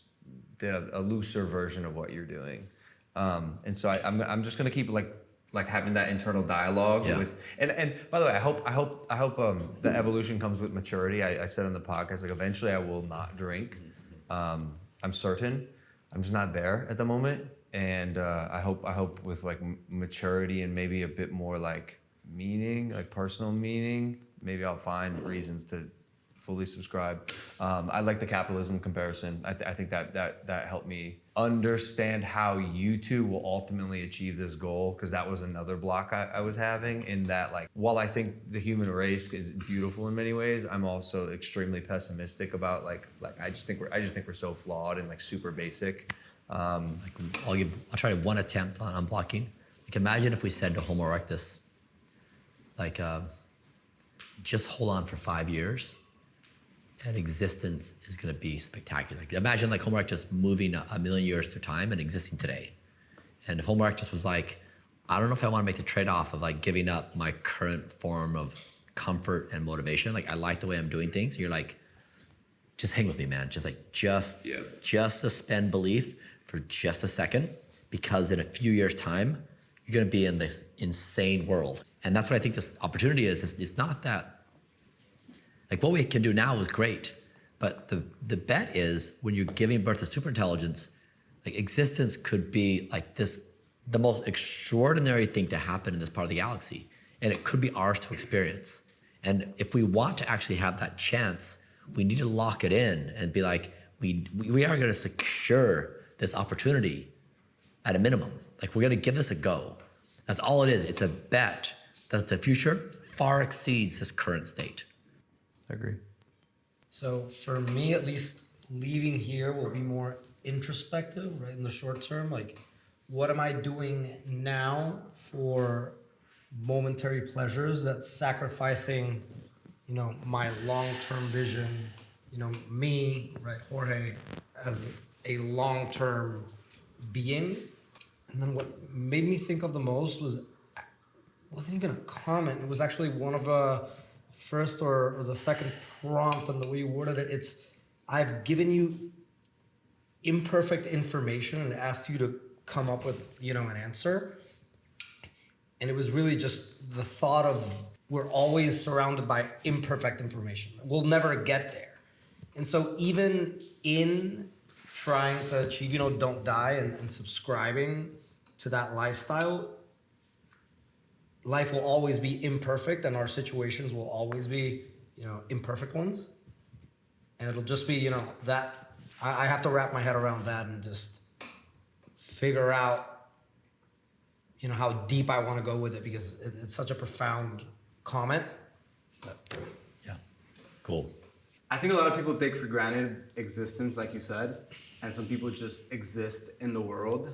did a looser version of what you're doing. And so I'm just gonna keep like having that internal dialogue with, and by the way, I hope the evolution comes with maturity. I said on the podcast, like eventually I will not drink. I'm certain. I'm just not there at the moment. And I hope with like maturity and maybe a bit more like meaning, like personal meaning, maybe I'll find reasons to fully subscribe. I like the capitalism comparison. I think that helped me understand how you two will ultimately achieve this goal, because that was another block I was having, in that like, while I think the human race is beautiful in many ways, I'm also extremely pessimistic about like I just think we're so flawed and like super basic. I'll try one attempt on unblocking. Like imagine if we said to Homo erectus, like just hold on for 5 years and existence is gonna be spectacular. Like, imagine like Homo erectus moving a million years through time and existing today. And if Homo erectus was like, I don't know if I wanna make the trade-off of like giving up my current form of comfort and motivation. Like I like the way I'm doing things. You're like, just hang with me, man. Just suspend belief for just a second, because in a few years' time, you're gonna be in this insane world. And that's what I think this opportunity is. It's not that, like what we can do now is great, but the bet is when you're giving birth to superintelligence, like existence could be like this, the most extraordinary thing to happen in this part of the galaxy. And it could be ours to experience. And if we want to actually have that chance, we need to lock it in and be like, we are gonna secure this opportunity at a minimum. Like we're gonna give this a go. That's all it is. It's a bet that the future far exceeds this current state. I agree. So for me, at least, leaving here will be more introspective, right? In the short term, like, what am I doing now for momentary pleasures that's sacrificing, my long-term vision, me, right, Jorge, as a long-term being. And then what made me think of the most wasn't even a comment. It was actually one of the first or the second prompt, and the way you worded it. It's, I've given you imperfect information and asked you to come up with, an answer. And it was really just the thought of, we're always surrounded by imperfect information. We'll never get there. And so even in trying to achieve, don't die and subscribing to that lifestyle, life will always be imperfect and our situations will always be, imperfect ones. And it'll just be, that I have to wrap my head around that and just figure out, how deep I want to go with it, because it's such a profound comment. But, Yeah, cool. I think a lot of people take for granted existence, like you said, and some people just exist in the world.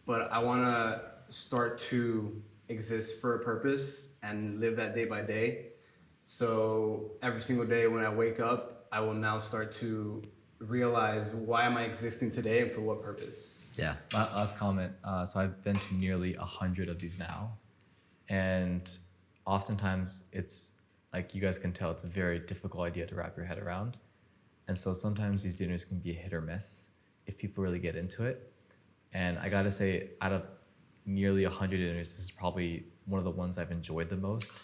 But I want to start to exist for a purpose and live that day by day. So every single day when I wake up, I will now start to realize, why am I existing today and for what purpose? Yeah. Last comment. So I've been to nearly 100 of these now. And oftentimes it's, like you guys can tell, it's a very difficult idea to wrap your head around. And so sometimes these dinners can be a hit or miss if people really get into it. And I gotta say, out of nearly 100 dinners, this is probably one of the ones I've enjoyed the most.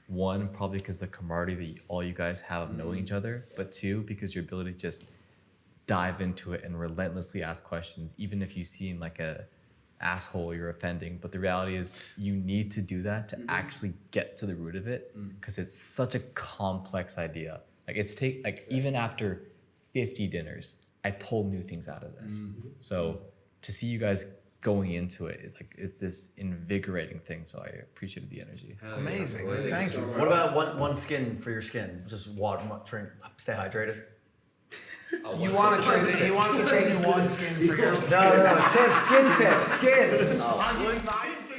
One, probably because the camaraderie that all you guys have of knowing each other. But two, because your ability to just dive into it and relentlessly ask questions, even if you seem like a asshole you're offending. But the reality is, you need to do that to actually get to the root of it, because it's such a complex idea. Like even after 50 dinners, I pull new things out of this. So to see you guys going into it, it's this invigorating thing. So I appreciated the energy. Amazing, dude. Thank you. What about one skin for your skin? Just water, drink, stay hydrated. You want to trade it? He wants to trade you one skin for your skin. No, skin tips. On the inside.